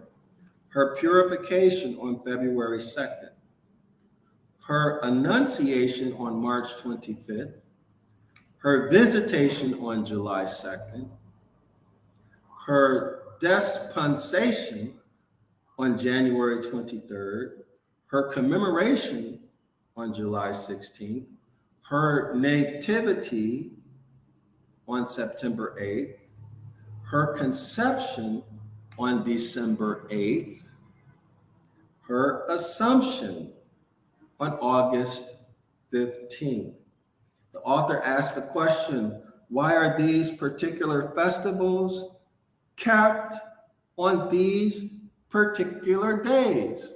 Her purification on February 2nd. Her Annunciation on March 25th. Her visitation on July 2nd. Her dispensation on January 23rd. Her commemoration on July 16th. Her nativity on September 8th. Her conception on December 8th. Her Assumption on August 15th. The author asked the question, why are these particular festivals kept on these particular days?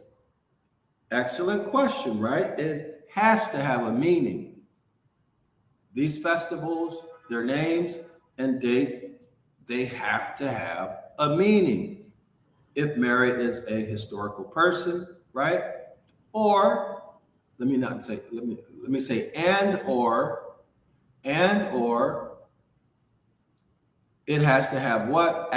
Excellent question, right? It has to have a meaning. These festivals, their names and dates, they have to have a meaning. If Mary is a historical person, right? Or let me say and or it has to have what?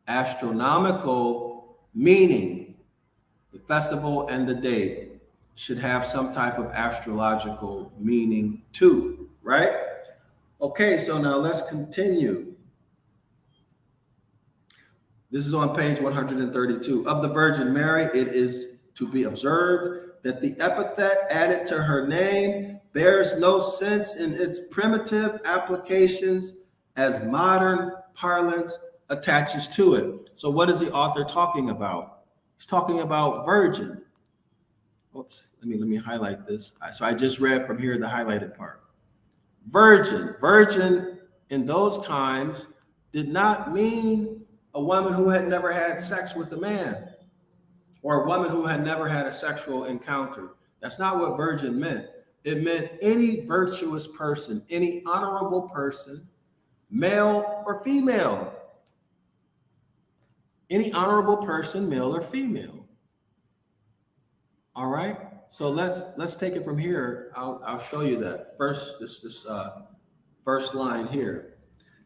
Astronomical meaning. The festival and the date should have some type of astrological meaning too, right? Okay, so now let's continue. This is on page 132. Of the Virgin Mary, it is to be observed that the epithet added to her name bears no sense in its primitive applications as modern parlance attaches to it. So what is the author talking about? He's talking about virgin. Oops, let me highlight this. So I just read from here the highlighted part. Virgin in those times did not mean a woman who had never had sex with a man or a woman who had never had a sexual encounter. That's not what virgin meant. It meant any virtuous person, any honorable person, male or female. Any honorable person, male or female. All right. So let's take it from here. I'll show you that. First, this first line here.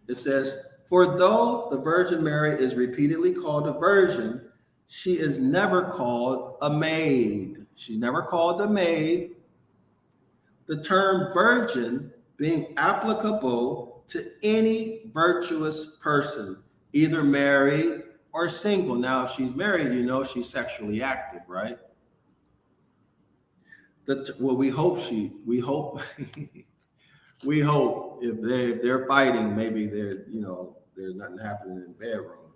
It says, for though the Virgin Mary is repeatedly called a virgin, she is never called a maid. She's never called a maid. The term virgin being applicable to any virtuous person, either married or single. Now, if she's married, you know she's sexually active, right? Well, we hope we hope if they're fighting, maybe there's nothing happening in the bedroom.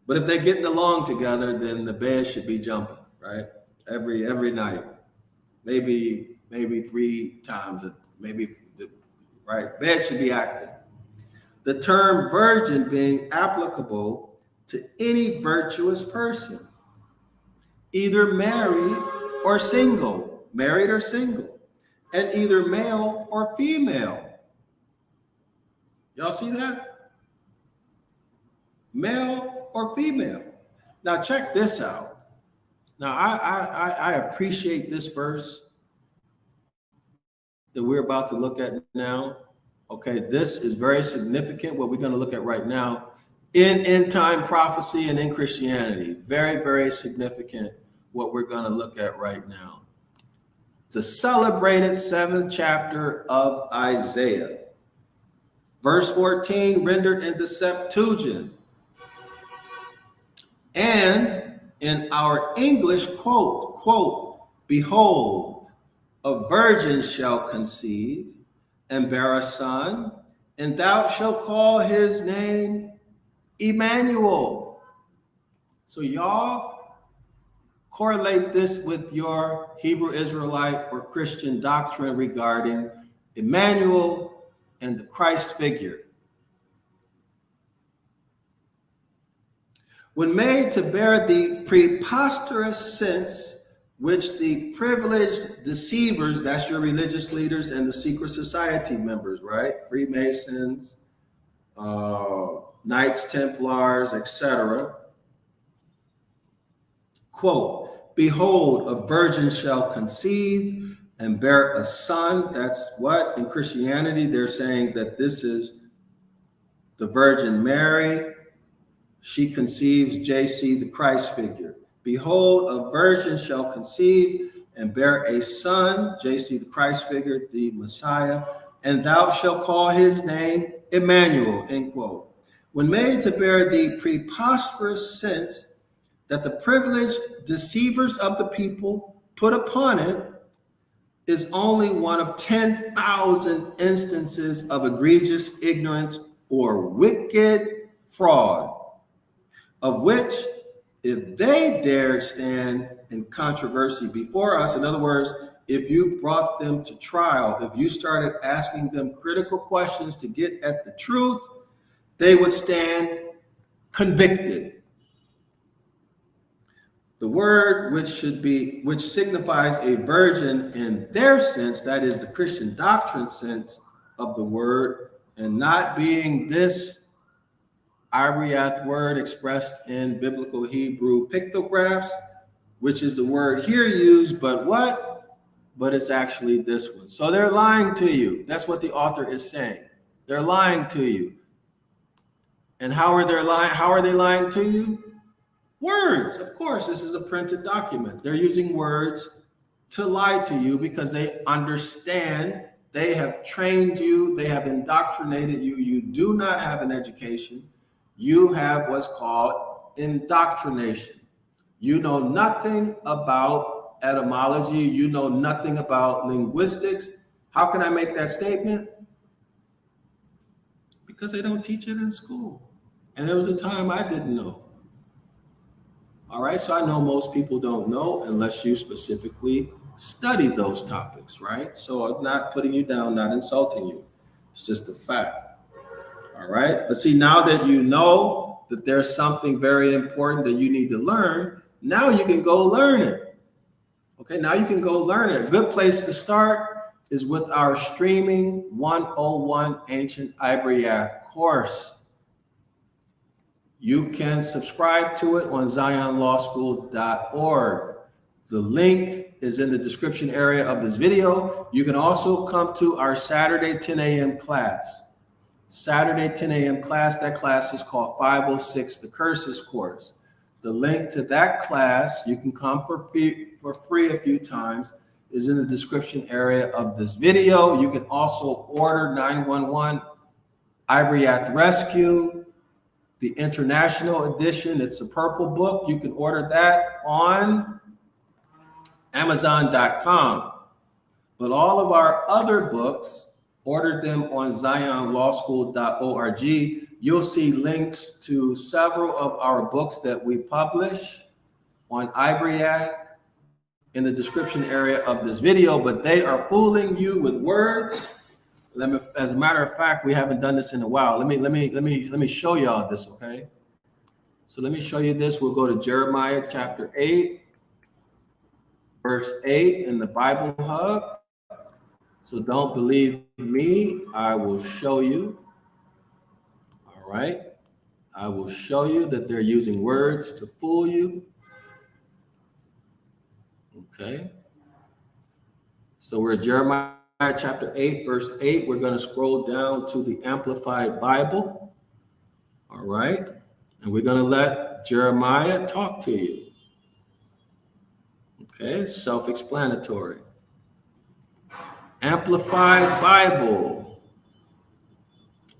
But if they're getting along together, then the bed should be jumping, right? Every night, maybe 3 times, right? Bed should be active. The term virgin being applicable to any virtuous person, either married or single, and either male or female. Y'all see that? Male or female. Now check this out. Now I appreciate this verse that we're about to look at now. Okay, this is very significant, what we're going to look at right now in end time prophecy and in Christianity. Very, very significant what we're going to look at right now. The celebrated 7th chapter of Isaiah. Verse 14, rendered in the Septuagint. And in our English quote, behold, a virgin shall conceive and bear a son, and thou shalt call his name Emmanuel. So y'all correlate this with your Hebrew Israelite or Christian doctrine regarding Emmanuel and the Christ figure. When made to bear the preposterous sense which the privileged deceivers, that's your religious leaders and the secret society members, right? Freemasons, Knights Templars, etc. Quote, behold, a virgin shall conceive and bear a son. That's what? In Christianity, they're saying that this is the Virgin Mary. She conceives JC, the Christ figure. Behold, a virgin shall conceive and bear a son, JC, the Christ figure, the Messiah, and thou shalt call his name Emmanuel, end quote. When made to bear the preposterous sense that the privileged deceivers of the people put upon it is only one of 10,000 instances of egregious ignorance or wicked fraud, of which, if they dared stand in controversy before us, in other words, if you brought them to trial, if you started asking them critical questions to get at the truth, they would stand convicted. The word which signifies a virgin in their sense, that is the Christian doctrine sense of the word, and not being this Ibaryath word expressed in biblical Hebrew pictographs, which is the word here used, but what? But it's actually this one. So they're lying to you. That's what the author is saying. They're lying to you. And how are they lying? How are they lying to you? Words, of course. This is a printed document. They're using words to lie to you because they understand. They have trained you. They have indoctrinated you. You do not have an education. You have what's called indoctrination. You know nothing about etymology. You know nothing about linguistics. How can I make that statement? Because they don't teach it in school. And there was a time I didn't know. All right, so I know most people don't know unless you specifically study those topics, right? So I'm not putting you down, not insulting you. It's just a fact. All right, but see, now that you know that there's something very important that you need to learn, now you can go learn it. Okay, now you can go learn it. A good place to start is with our streaming 101 Ancient Ibaryath course. You can subscribe to it on zionlawschool.org. The link is in the description area of this video. You can also come to our Saturday 10 a.m. class. Saturday 10 a.m. class, that class is called 506, the Curses course. The link to that class, you can come for free a few times, is in the description area of this video. You can also order 911 Ibaryath Rescue, the international edition. It's a purple book. You can order that on Amazon.com. But all of our other books, order them on zionlawschool.org. You'll see links to several of our books that we publish on Ibaryath in the description area of this video, but they are fooling you with words. As a matter of fact, we haven't done this in a while. Let me show y'all this, okay? So let me show you this. We'll go to Jeremiah chapter 8, verse 8 in the Bible Hub. So don't believe me, I will show you. All right. I will show you that they're using words to fool you. Okay. So we're at Jeremiah chapter 8, verse 8. We're going to scroll down to the Amplified Bible. All right. And we're going to let Jeremiah talk to you. Okay. Self-explanatory. Amplified Bible.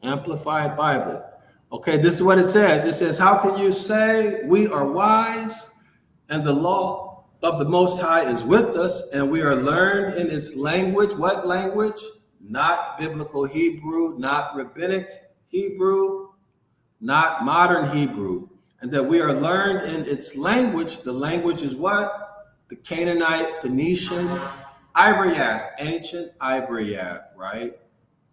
Amplified Bible. Okay, this is what it says. It says, how can you say we are wise and the law of the Most High is with us and we are learned in its language? What language? Not biblical Hebrew, not rabbinic Hebrew, not modern Hebrew. And that we are learned in its language. The language is what? The Canaanite, Phoenician, Ibaryath, Ancient Ibaryath, right?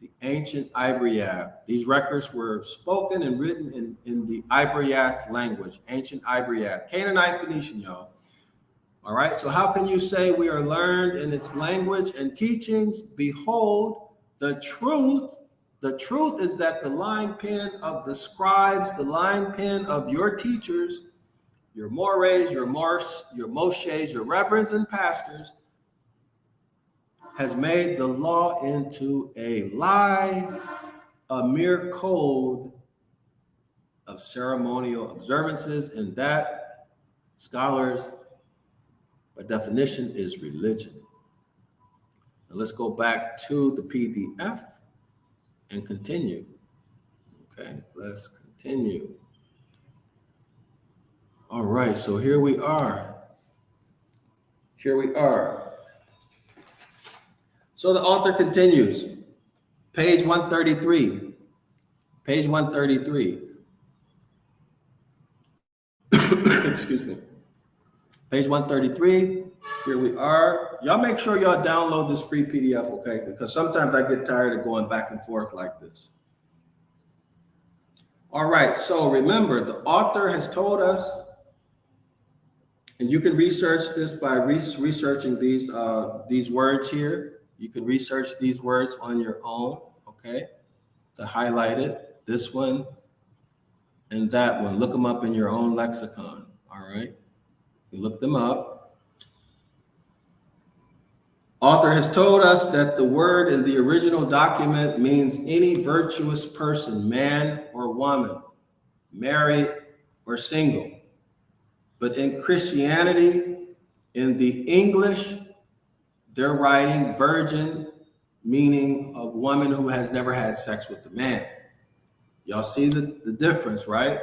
The Ancient Ibaryath. These records were spoken and written in the Ibaryath language, Ancient Ibaryath. Canaanite, Phoenician, y'all. All right, so how can you say we are learned in its language and teachings? Behold, the truth is that the line pen of the scribes, the line pen of your teachers, your mores, your moshes, your reverends and pastors, has made the law into a lie, a mere code of ceremonial observances, and that, scholars, by definition, is religion. Now let's go back to the PDF and continue. Okay, let's continue. All right, so here we are. Here we are. So the author continues, page 133. Page 133. Excuse me. Page 133. Here we are. Y'all make sure y'all download this free PDF, okay? Because sometimes I get tired of going back and forth like this. All right, so remember, the author has told us, and you can research this by researching these words here. You can research these words on your own, okay? To highlight it, this one and that one. Look them up in your own lexicon, all right? You look them up. Author has told us that the word in the original document means any virtuous person, man or woman, married or single. But in Christianity, in the English, they're writing virgin, meaning a woman who has never had sex with a man. Y'all see the difference, right?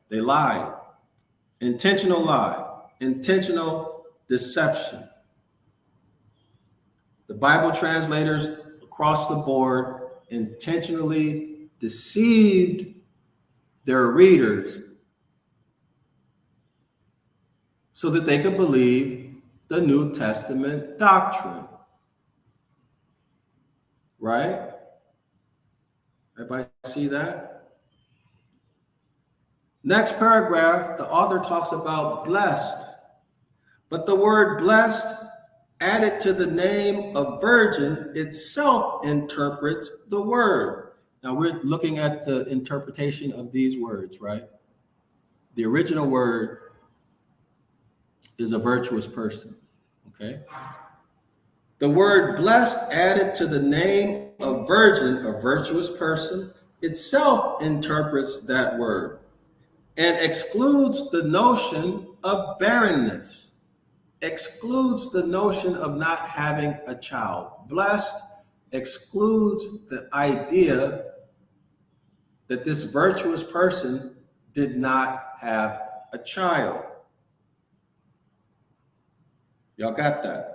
They lied. Intentional lie, intentional deception. The Bible translators across the board intentionally deceived their readers so that they could believe the New Testament doctrine. Right? Everybody see that? Next paragraph, the author talks about blessed. But the word blessed added to the name of virgin itself interprets the word. Now we're looking at the interpretation of these words, right? The original word is a virtuous person, okay? The word blessed added to the name of virgin, a virtuous person, itself interprets that word and excludes the notion of barrenness, excludes the notion of not having a child. Blessed excludes the idea that this virtuous person did not have a child. Y'all got that?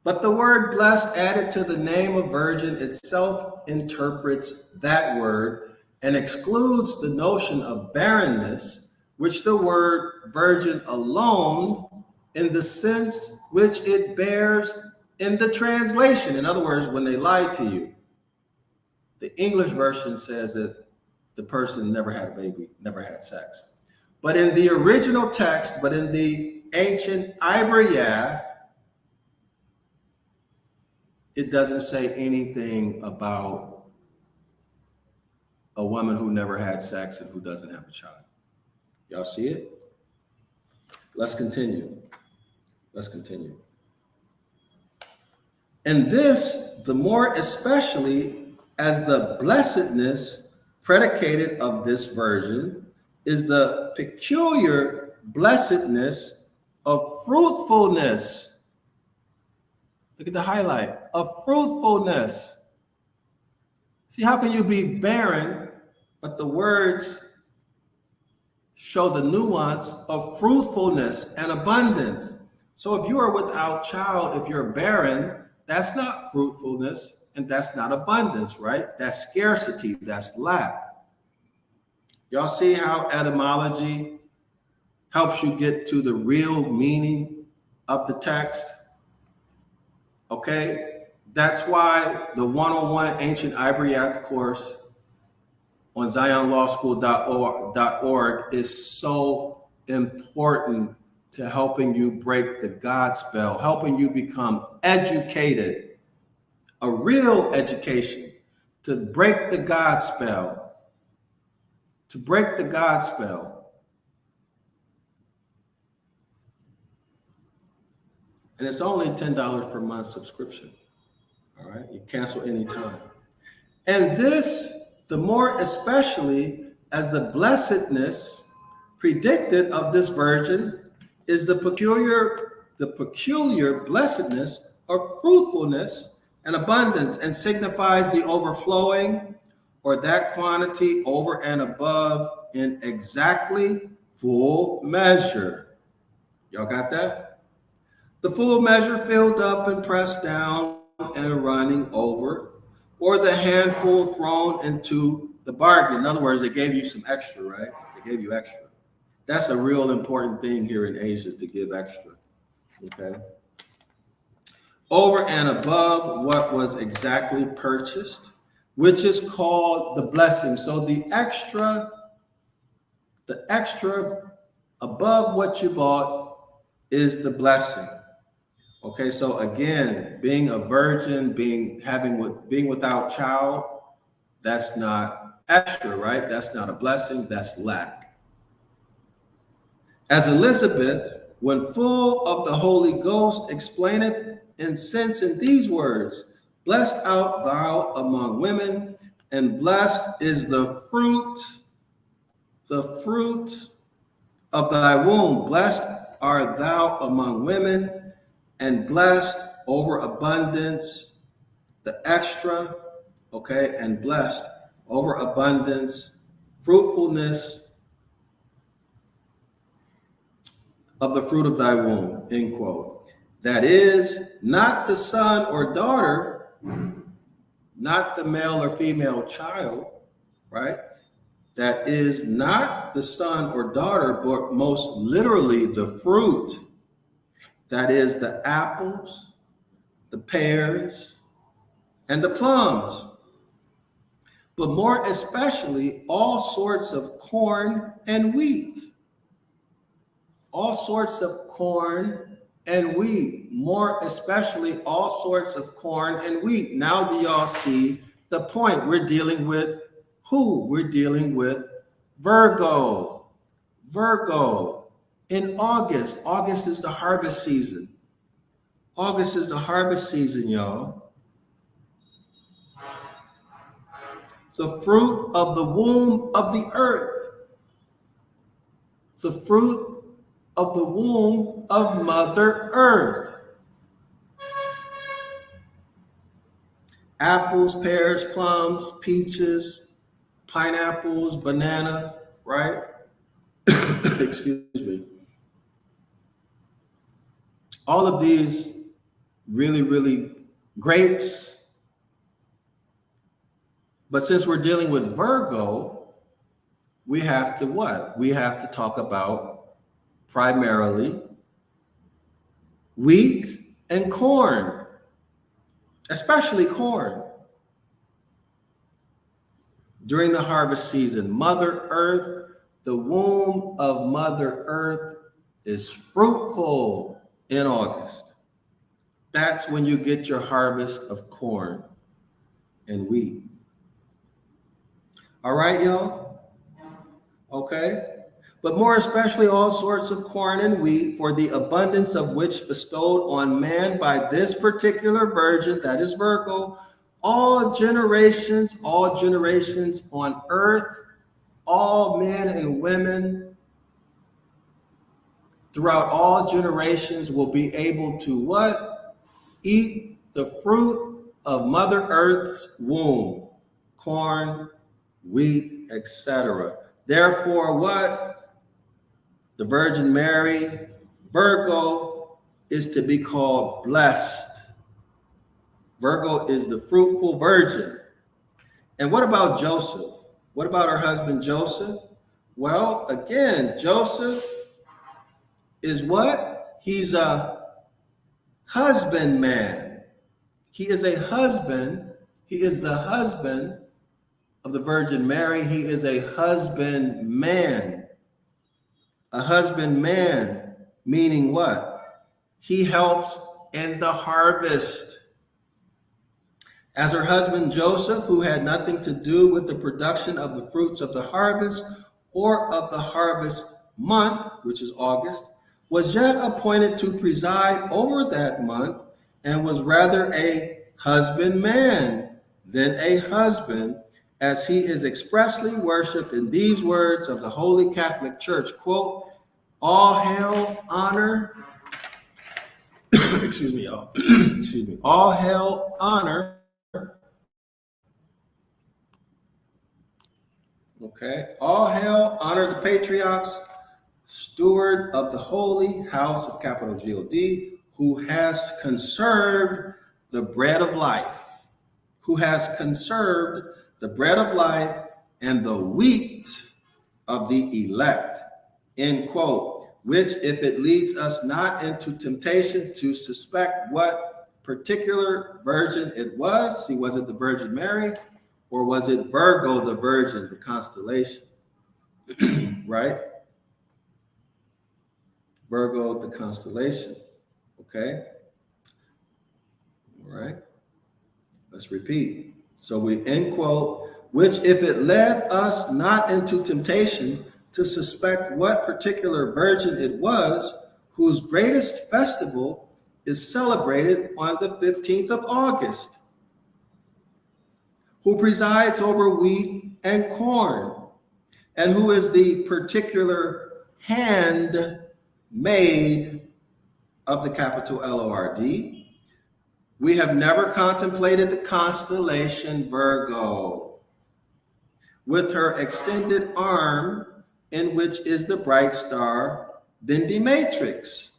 But the word blessed added to the name of virgin itself interprets that word and excludes the notion of barrenness, which the word virgin alone, in the sense which it bears in the translation. In other words, when they lied to you, the English version says that the person never had a baby, never had sex. But in the original text, but in the Ancient Ibaryath, it doesn't say anything about a woman who never had sex and who doesn't have a child. Y'all see it? Let's continue. Let's continue. And this, the more especially as the blessedness predicated of this virgin is the peculiar blessedness of fruitfulness. Look at the highlight, of fruitfulness. See, how can you be barren, but the words show the nuance of fruitfulness and abundance. So if you are without child, if you're barren, that's not fruitfulness and that's not abundance, right? That's scarcity, that's lack. Y'all see how etymology helps you get to the real meaning of the text? Okay, that's why the one-on-one Ancient Ibaryath course on ZionLawSchool.org is so important to helping you break the God spell, helping you become educated, a real education, to break the God spell, to break the God spell. And it's only $10 per month subscription. All right, you cancel anytime. And this, the more especially as the blessedness predicted of this virgin is the peculiar blessedness of fruitfulness and abundance, and signifies the overflowing or that quantity over and above in exactly full measure. Y'all got that? The full measure filled up and pressed down and running over, or the handful thrown into the bargain. In other words, they gave you some extra, right? They gave you extra. That's a real important thing here in Asia, to give extra, okay? Over and above what was exactly purchased, which is called the blessing. So the extra above what you bought is the blessing. Okay, so again, being a virgin, being without child, that's not extra, right? That's not a blessing, that's lack. As Elizabeth, when full of the Holy Ghost, explaineth in sense in these words, blessed art thou among women, and blessed is the fruit of thy womb. Blessed art thou among women, and blessed overabundance, the extra, okay, and blessed overabundance, fruitfulness of the fruit of thy womb, end quote. That is, not the son or daughter, not the male or female child, right? That is not the son or daughter, but most literally the fruit. That is the apples, the pears, and the plums. But more especially, all sorts of corn and wheat. All sorts of corn and wheat, more especially all sorts of corn and wheat. Now do y'all see the point? We're dealing with who? We're dealing with Virgo. Virgo in August. August is the harvest season. August is the harvest season, y'all. The fruit of the womb of the earth. The fruit of the womb of Mother Earth. Apples, pears, plums, peaches, pineapples, bananas, right? Excuse me. All of these really grapes. But since we're dealing with Virgo, we have to what? We have to talk about primarily wheat and corn, especially corn. During the harvest season, Mother Earth, the womb of Mother Earth is fruitful in August. That's when you get your harvest of corn and wheat. All right, y'all? Okay? But more especially all sorts of corn and wheat, for the abundance of which bestowed on man by this particular virgin, that is Virgo, all generations on earth, all men and women throughout all generations will be able to what? Eat the fruit of Mother Earth's womb, corn, wheat, etc. Therefore, what? The Virgin Mary, Virgo, is to be called blessed. Virgo is the fruitful virgin. And what about Joseph? What about her husband Joseph? Well, again, Joseph is what? He's a husbandman. He is a husband. He is the husband of the Virgin Mary. He is a husbandman. A husbandman. meaning what? He helps in the harvest. As her husband Joseph, who had nothing to do with the production of the fruits of the harvest or of the harvest month, which is August, was yet appointed to preside over that month, and was rather a husbandman than a husband, as he is expressly worshipped in these words of the Holy Catholic Church, quote, all hail, honor, excuse me, y'all, excuse me, all hail, honor, okay, all hail, honor the patriarchs, steward of the holy house of capital God, who has conserved the bread of life, who has conserved the bread of life and the wheat of the elect, end quote, which if it leads us not into temptation to suspect what particular virgin it was, see, was it the Virgin Mary, or was it Virgo, the virgin, the constellation, right? Virgo, the constellation, okay? All right, let's repeat. So we end quote, which if it led us not into temptation to suspect what particular virgin it was, whose greatest festival is celebrated on the 15th of August, who presides over wheat and corn, and who is the particular handmaid of the capital Lord. We have never contemplated the constellation Virgo, with her extended arm, in which is the bright star Vendimatrix,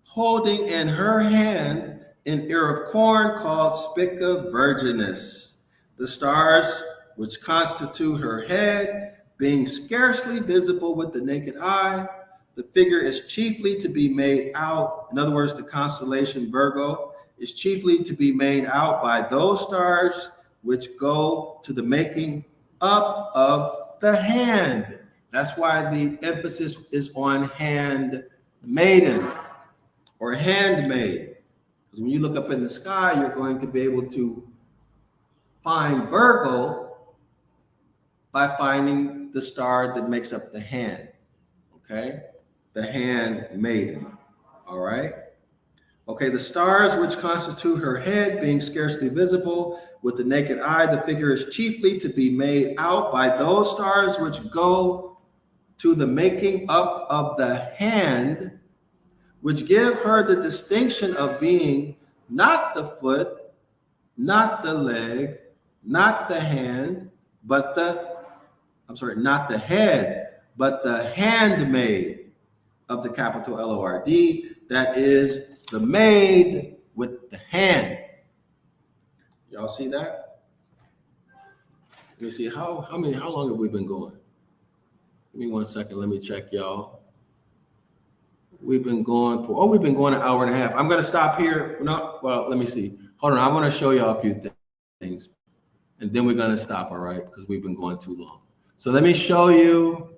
holding in her hand an ear of corn called Spica Virginis. The stars which constitute her head being scarcely visible with the naked eye, the figure is chiefly to be made out, in other words, the constellation Virgo is chiefly to be made out by those stars which go to the making up of the hand. That's why the emphasis is on handmaiden or handmaid. Because when you look up in the sky, you're going to be able to find Virgo by finding the star that makes up the hand, okay? The handmaiden, all right? Okay, the stars which constitute her head being scarcely visible with the naked eye, the figure is chiefly to be made out by those stars which go to the making up of the hand, which give her the distinction of being not the foot, not the leg, not the hand, but not the head, but the handmaid of the capital Lord, that is the maid with the hand. Y'all see that? Let me see, how long have we been going? Give me 1 second, let me check, y'all. We've been going an hour and a half. I'm gonna stop here. No, well, let me see. Hold on, I wanna show y'all a few things. And then we're gonna stop, all right? Because we've been going too long. So let me show you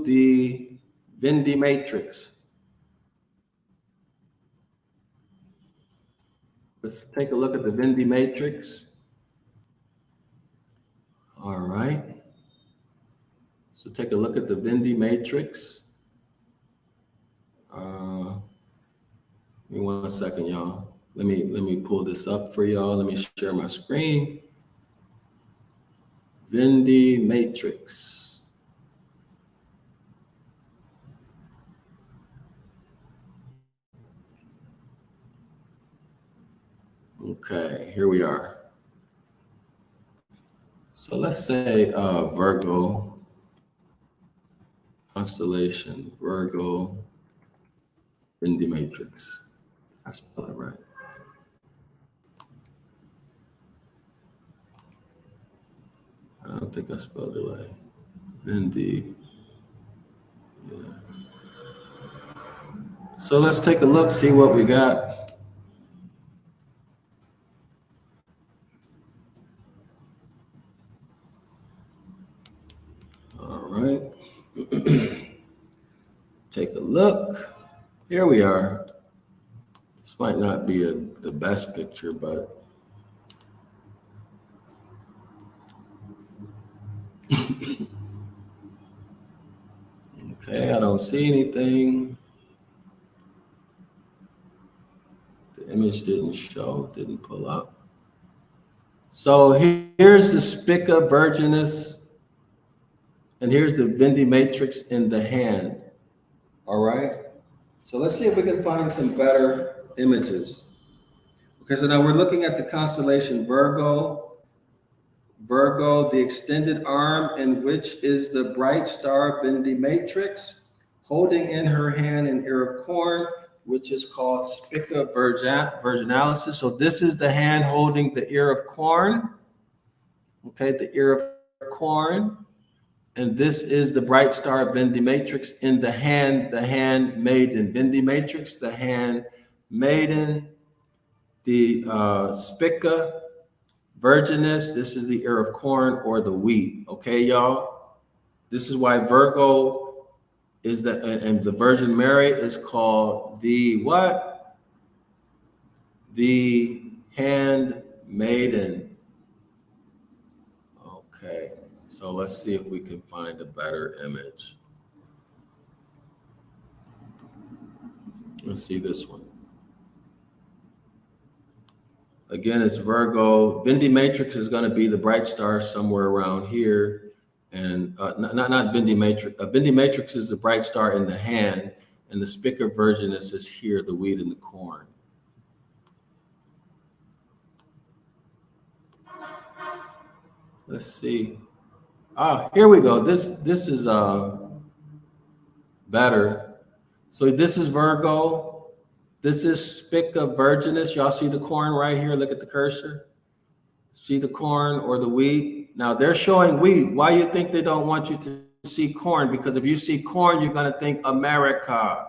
the Vendimatrix. Let's take a look at the Vendimatrix. All right. So take a look at the Vendimatrix. Give me 1 second, y'all. Let me pull this up for y'all. Let me share my screen. Vendimatrix. Okay, here we are. So let's say Virgo, constellation, Virgo, Vendimatrix. I spelled it right. I don't think I spelled it right. Vendi. Yeah. So let's take a look, see what we got. All right. Take a look. Here we are. This might not be the best picture, but okay, I don't see anything. The image didn't show, didn't pull up. So here's the Spica Virginis, and here's the Vindi Matrix in the hand. All right. So let's see if we can find some better images. Okay, so now we're looking at the constellation Virgo. Virgo, the extended arm in which is the bright star Vindi Matrix, holding in her hand an ear of corn, which is called Spica Virginalis. So this is the hand holding the ear of corn. Okay, the ear of corn. And this is the bright star Vindi Matrix in the hand maiden. Vindi Matrix, the hand maiden. The Spica Virginis, this is the ear of corn or the wheat. Okay, y'all? This is why Virgo is and the Virgin Mary is called the what? The handmaiden. Okay, so let's see if we can find a better image. Let's see this one. Again, it's Virgo. Vindi Matrix is going to be the bright star somewhere around here. And not Vindi Matrix. Vindi Matrix is the bright star in the hand, and the Spica Virginis is here, the wheat and the corn. Let's see. Ah, here we go. This is better. So this is Virgo. This is Spica Virginis. Y'all see the corn right here? Look at the cursor. See the corn or the wheat? Now they're showing wheat. Why you think they don't want you to see corn? Because if you see corn, you're going to think America.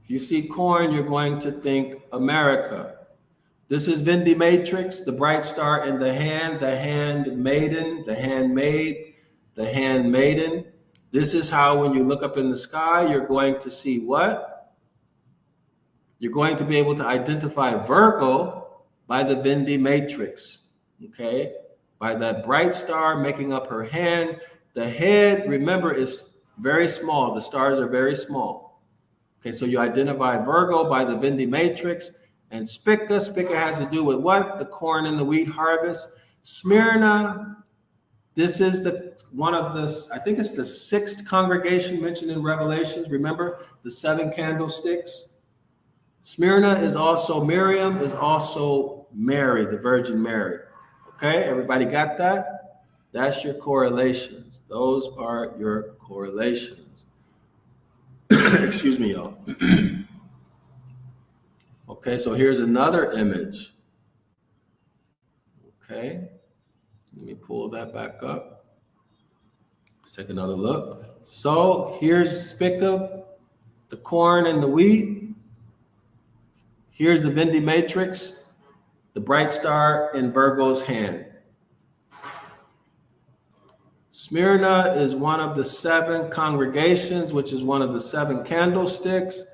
If you see corn, you're going to think America. This is Vindi Matrix, the bright star in the handmaiden, the handmaid, the handmaiden. This is how when you look up in the sky, you're going to see what? You're going to be able to identify Virgo by the Vindi Matrix, okay? By that bright star making up her hand. The head, remember, is very small. The stars are very small. Okay, so you identify Virgo by the Vindi Matrix. And Spica has to do with what? The corn and the wheat harvest. Smyrna, this is one of the, I think it's the 6th congregation mentioned in Revelations. Remember the 7 candlesticks? Smyrna is also, Miriam is also Mary, the Virgin Mary. Okay, everybody got that? That's your correlations. Those are your correlations. Excuse me, y'all. Okay, so here's another image. Okay. Let me pull that back up. Let's take another look. So here's Spica, the corn and the wheat. Here's the Vindi Matrix, the bright star in Virgo's hand. Smyrna is one of the 7 congregations, which is one of the 7 candlesticks.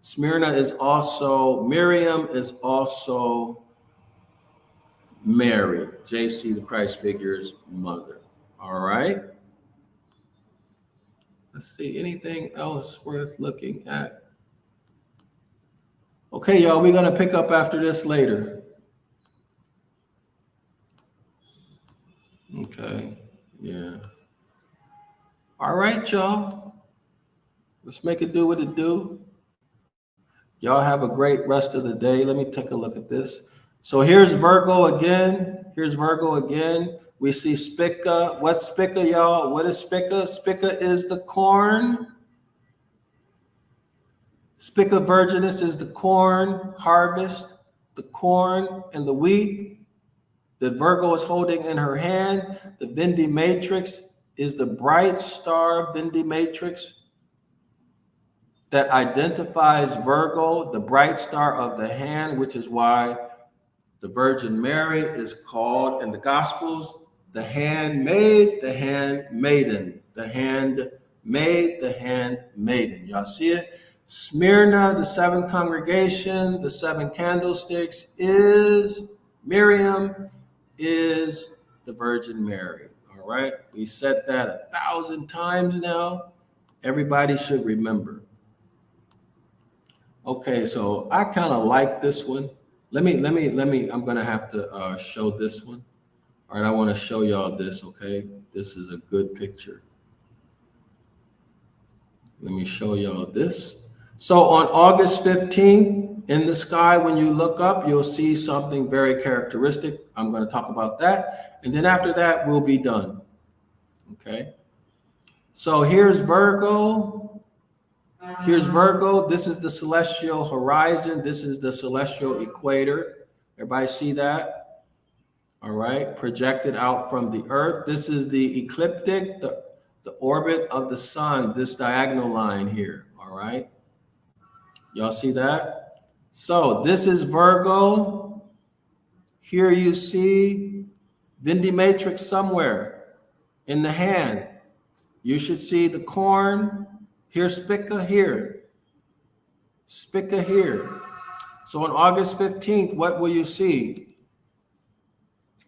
Smyrna is also, Miriam is also Mary, JC, the Christ figure's mother. All right. Let's see, anything else worth looking at? Okay, y'all, we're going to pick up after this later. Okay, yeah. All right, y'all. Let's make it do what it do. Y'all have a great rest of the day. Let me take a look at this. So here's Virgo again. Here's Virgo again. We see Spica. What's Spica, y'all? What is Spica? Spica is the corn. Spica Virginis is the corn harvest, the corn and the wheat that Virgo is holding in her hand. The Vindi Matrix is the bright star Vindi Matrix that identifies Virgo, the bright star of the hand, which is why the Virgin Mary is called in the Gospels the handmaid, the handmaiden, the handmaid, the handmaiden. Y'all see it? Smyrna, the seventh congregation, the seven candlesticks is Miriam, is the Virgin Mary. All right, we said that 1,000 times now. Everybody should remember. Okay, so I kind of like this one. Let me, I'm gonna have to show this one. All right, I wanna show y'all this, okay? This is a good picture. Let me show y'all this. So on August 15th, in the sky, when you look up, you'll see something very characteristic. I'm gonna talk about that. And then after that, we'll be done, okay? So here's Virgo. Here's Virgo. This is the celestial horizon. This is the celestial equator. Everybody see that? All right. Projected out from the earth. This is the ecliptic, the orbit of the sun, this diagonal line here. All right. Y'all see that? So this is Virgo. Here you see Vindi matrix somewhere in the hand. You should see the corn. Here's Spica here. Spica here. So on August 15th, what will you see?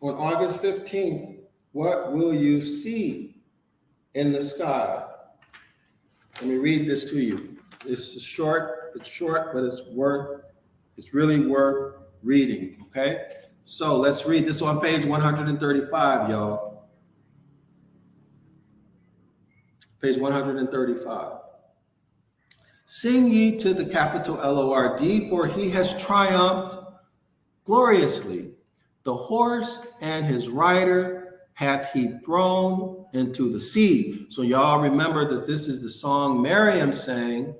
On August 15th, what will you see in the sky? Let me read this to you. It's short, but it's really worth reading, okay? So let's read this on page 135, y'all. Page 135. Sing ye to the capital Lord, for he has triumphed gloriously. The horse and his rider hath he thrown into the sea. So y'all remember that this is the song Miriam sang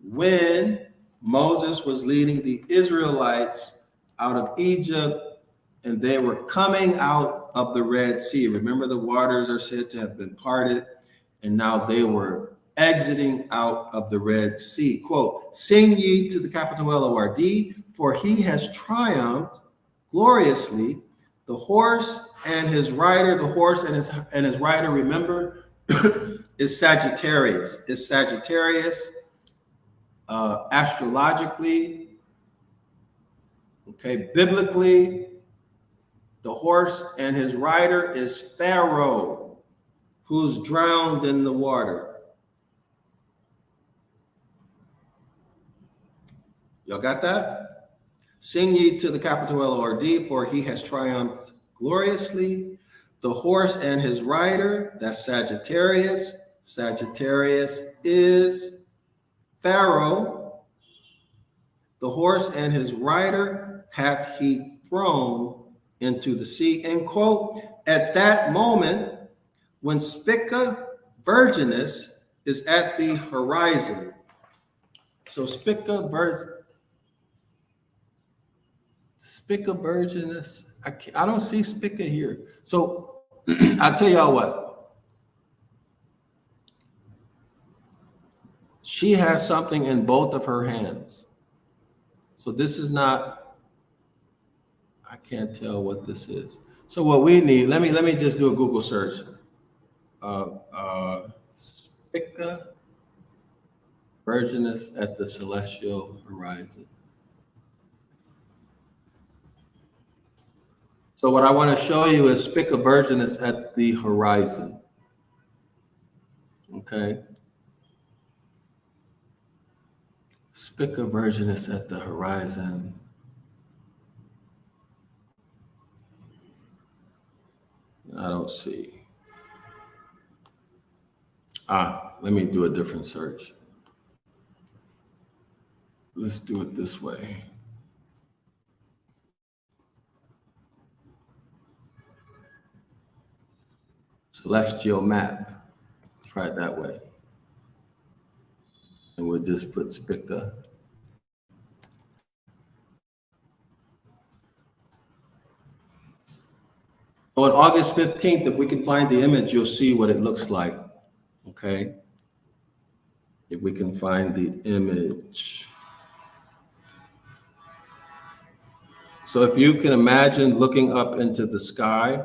when Moses was leading the Israelites out of Egypt and they were coming out of the Red Sea. Remember, the waters are said to have been parted, and now they were exiting out of the Red Sea. Quote, sing ye to the capital Lord, for he has triumphed gloriously. The horse and his rider, the horse and his rider, remember, is Sagittarius. Is Sagittarius astrologically, okay, biblically, the horse and his rider is Pharaoh, who's drowned in the water. Y'all got that? Sing ye to the capital Lord, for he has triumphed gloriously. The horse and his rider, that's Sagittarius. Sagittarius is Pharaoh. The horse and his rider hath he thrown into the sea. End quote. At that moment, when Spica Virginis is at the horizon. So Spica Virginis, I don't see Spica here. So I'll tell y'all what. She has something in both of her hands. So this is not, I can't tell what this is. So what we need, let me just do a Google search. Spica Virginis at the celestial horizon. So what I want to show you is Spica Virginis at the horizon. Okay. Spica Virginis at the horizon. I don't see. Let me do a different search. Let's do it this way. Celestial map. Try it that way. And we'll just put Spica. On August 15th, if we can find the image, you'll see what it looks like. Okay. If we can find the image. So if you can imagine looking up into the sky,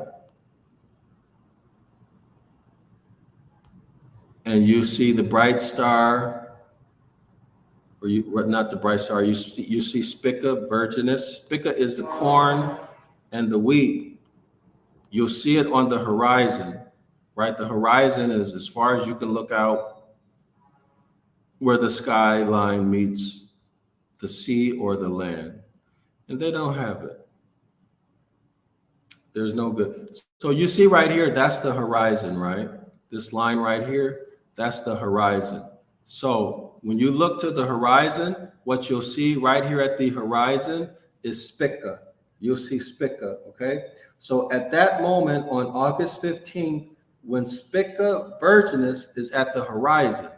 and you see the bright star, or not the bright star, you see Spica Virginis. Spica is the corn and the wheat. You'll see it on the horizon, right? The horizon is as far as you can look out where the skyline meets the sea or the land. And they don't have it. There's no good. So you see right here, that's the horizon, right? This line right here, that's the horizon. So when you look to the horizon, what you'll see right here at the horizon is Spica. You'll see Spica, okay? So at that moment on August 15th, when Spica Virginis is at the horizon,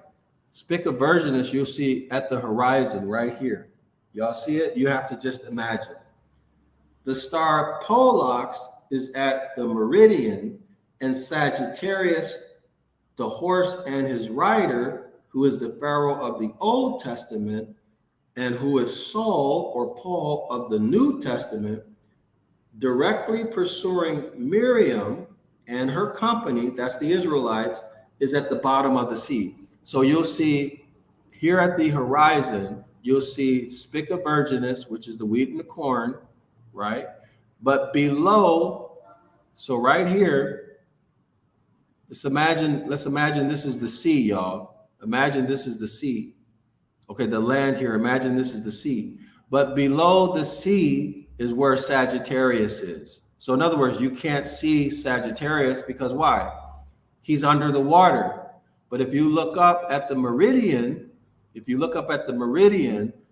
Spica Virginis you'll see at the horizon right here. Y'all see it? You have to just imagine. The star Pollux is at the meridian, and Sagittarius, the horse and his rider, who is the Pharaoh of the Old Testament, and who is Saul or Paul of the New Testament, directly pursuing Miriam and her company, that's the Israelites, is at the bottom of the sea. So you'll see here at the horizon, you'll see Spica Virginis, which is the wheat and the corn, right? But below, so right here, let's imagine this is the sea, y'all. Imagine this is the sea. Okay, the land here, imagine this is the sea. But below the sea is where Sagittarius is. So in other words, you can't see Sagittarius because why? He's under the water. But if you look up at the meridian,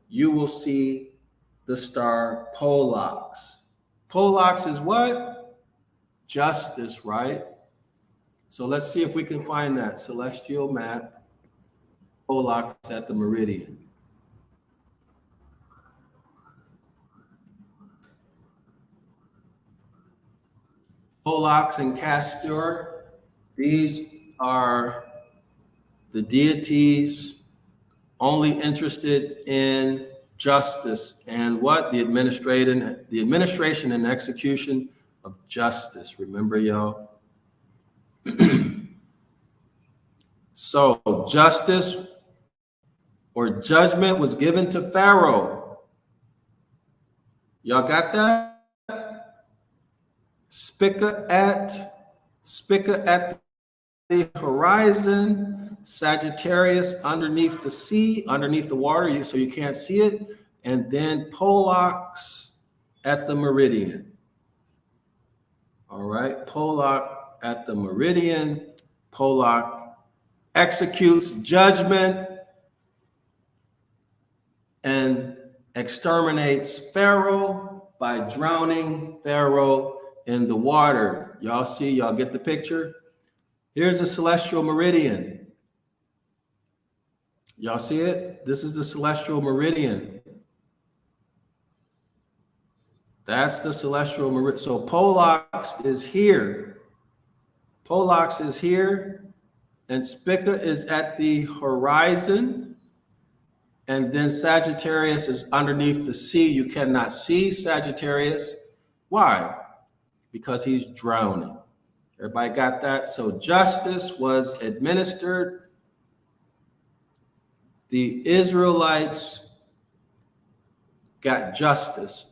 you will see the star Pollux. Pollux is what? Justice, right? So let's see if we can find that celestial map. Pollux at the meridian. Pollux and Castor, these are the deities only interested in justice and what? The administration and execution of justice. Remember, y'all? So justice or judgment was given to Pharaoh. Y'all got that? Spica at the horizon, Sagittarius underneath the sea, underneath the water, so you can't see it, and then Pollux at the meridian. All right, Pollux at the meridian. Pollux executes judgment and exterminates Pharaoh by drowning Pharaoh in the water. Y'all see, y'all get the picture? Here's a celestial meridian. Y'all see it? This is the celestial meridian. That's the celestial meridian. So Pollux is here. Pollux is here, and Spica is at the horizon, and then Sagittarius is underneath the sea. You cannot see Sagittarius. Why? Because he's drowning. Everybody got that? So justice was administered. The Israelites got justice.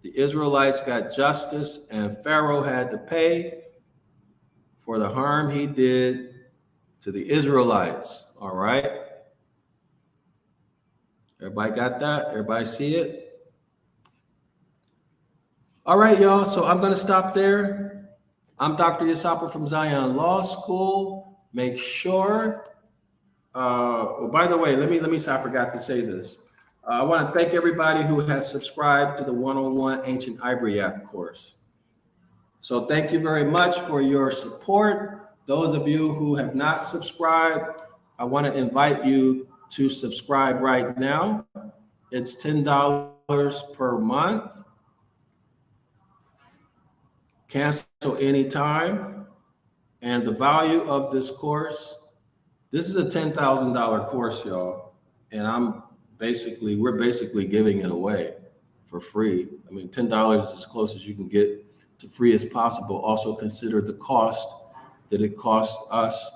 The Israelites got justice, and Pharaoh had to pay for the harm he did to the Israelites. All right? Everybody got that? Everybody see it? All right, y'all. So I'm going to stop there. I'm Dr. Yasapa from Zion Law School. Make sure. By the way, let me. I forgot to say this. I want to thank everybody who has subscribed to the one-on-one Ancient Ibaryath course. So thank you very much for your support. Those of you who have not subscribed, I want to invite you to subscribe right now. It's $10 per month. Cancel anytime. And the value of this course, this is a $10,000 course, y'all. And we're basically giving it away for free. I mean, $10 is as close as you can get to free as possible. Also consider the cost that it costs us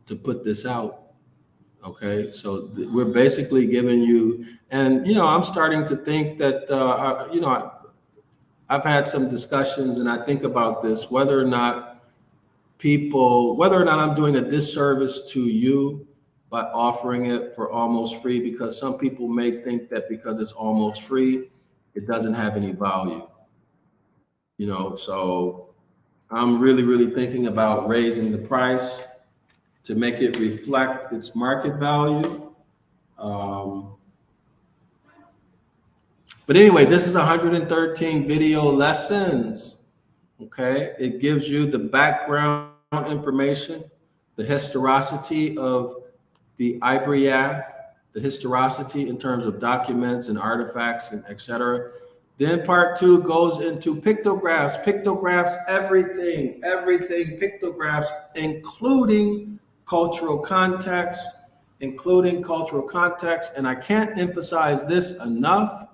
to put this out. Okay, so we're basically giving you, and I'm starting to think that I've had some discussions, and I think about this, whether or not I'm doing a disservice to you by offering it for almost free, because some people may think that because it's almost free, it doesn't have any value. So I'm really, really thinking about raising the price to make it reflect its market value. But anyway, this is 113 video lessons. Okay, it gives you the background information, the historicity of the Ibaryath, the historicity in terms of documents and artifacts and etc. Then part 2 goes into pictographs, everything, pictographs, including cultural context. And I can't emphasize this enough.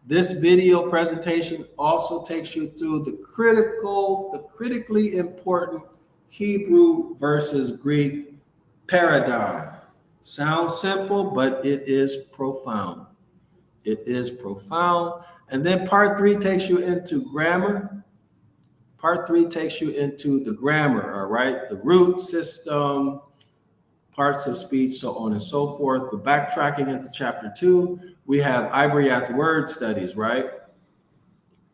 This video presentation also takes you through the critically important Hebrew versus Greek paradigm. Sounds simple, but it is profound. And then part 3 takes you into grammar. Part 3 takes you into the grammar, all right? The root system, parts of speech, so on and so forth. But backtracking into chapter 2, we have Ibaryath word studies, right?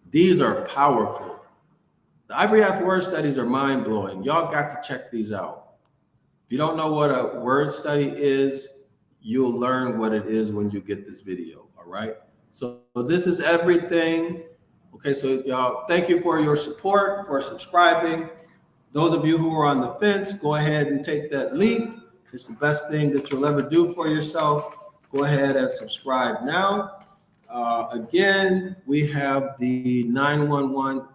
These are powerful. The Ibaryath word studies are mind-blowing. Y'all got to check these out. If you don't know what a word study is, you'll learn what it is when you get this video, all right? So this is everything. Okay, so y'all, thank you for your support, for subscribing. Those of you who are on the fence, go ahead and take that leap. It's the best thing that you'll ever do for yourself. Go ahead and subscribe now. Again, we have the 911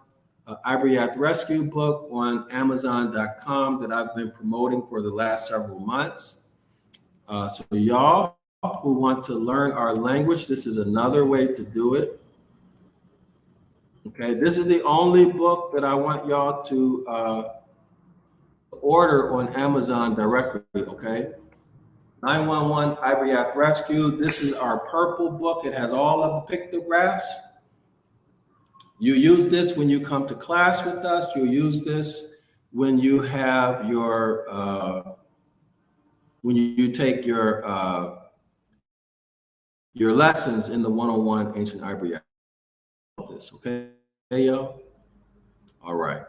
Ibaryath Rescue book on Amazon.com that I've been promoting for the last several months. So y'all who want to learn our language, this is another way to do it. Okay, this is the only book that I want y'all to order on Amazon directly, okay? 911 Ibaryath Rescue. This is our purple book. It has all of the pictographs. You use this when you come to class with us. You use this when you have your, when you take your lessons in the 101 Ancient Ibaryath. Okay, y'all? All right.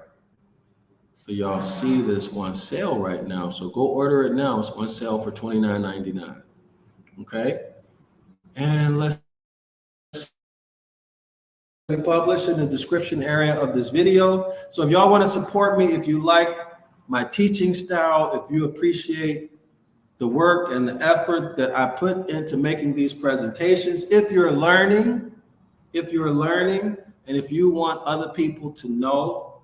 So y'all see this on sale right now. So go order it now. It's on sale for $29.99. Okay. And let's be published in the description area of this video. So if y'all want to support me, if you like my teaching style, if you appreciate the work and the effort that I put into making these presentations, if you're learning, and if you want other people to know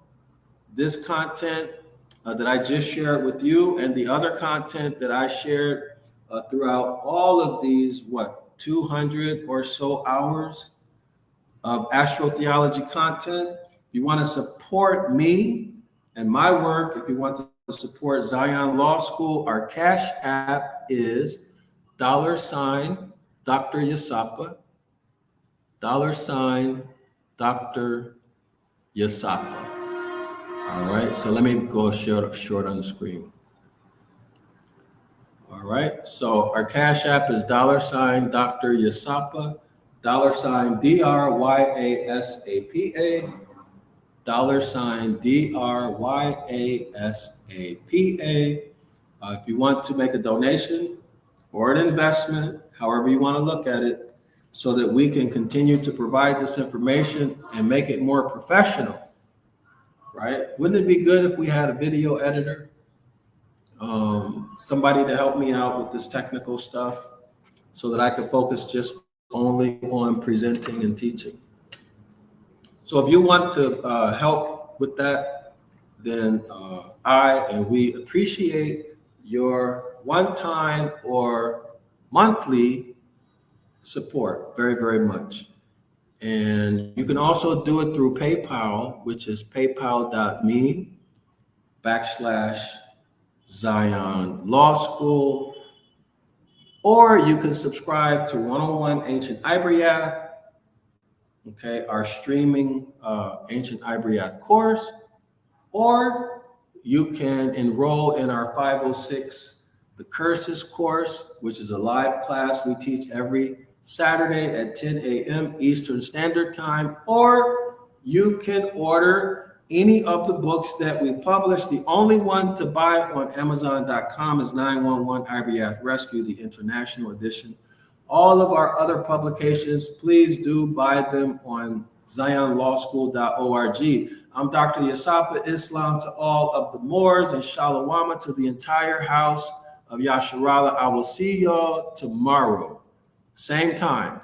this content that I just shared with you and the other content that I shared throughout all of these, 200 or so hours of astrotheology content. If you want to support me and my work, if you want to support Zion Law School, our Cash App is $DrYasapa, $DrYasapa. All right, so let me go short on the screen. All right, so our Cash App is $DrYasapa, $DrYasapa, $DrYasapa. If you want to make a donation or an investment, however you want to look at it, so that we can continue to provide this information and make it more professional, right? Wouldn't it be good if we had a video editor? Somebody to help me out with this technical stuff so that I could focus just only on presenting and teaching. So if you want to help with that, then we appreciate your one-time or monthly support very, very much. And you can also do it through PayPal, which is paypal.me/. Zion Law School, or you can subscribe to 101 Ancient Ibaryath, okay, our streaming Ancient Ibaryath course, or you can enroll in our 506 The Curses course, which is a live class we teach every Saturday at 10 a.m. Eastern Standard Time, or you can order any of the books that we publish. The only one to buy on Amazon.com is 911 Ibaryath Rescue, the international edition. All of our other publications, please do buy them on zionlawschool.org. I'm Dr. Yasapa, Islam to all of the Moors, and Shalawama to the entire house of Yasharallah. I will see y'all tomorrow, same time.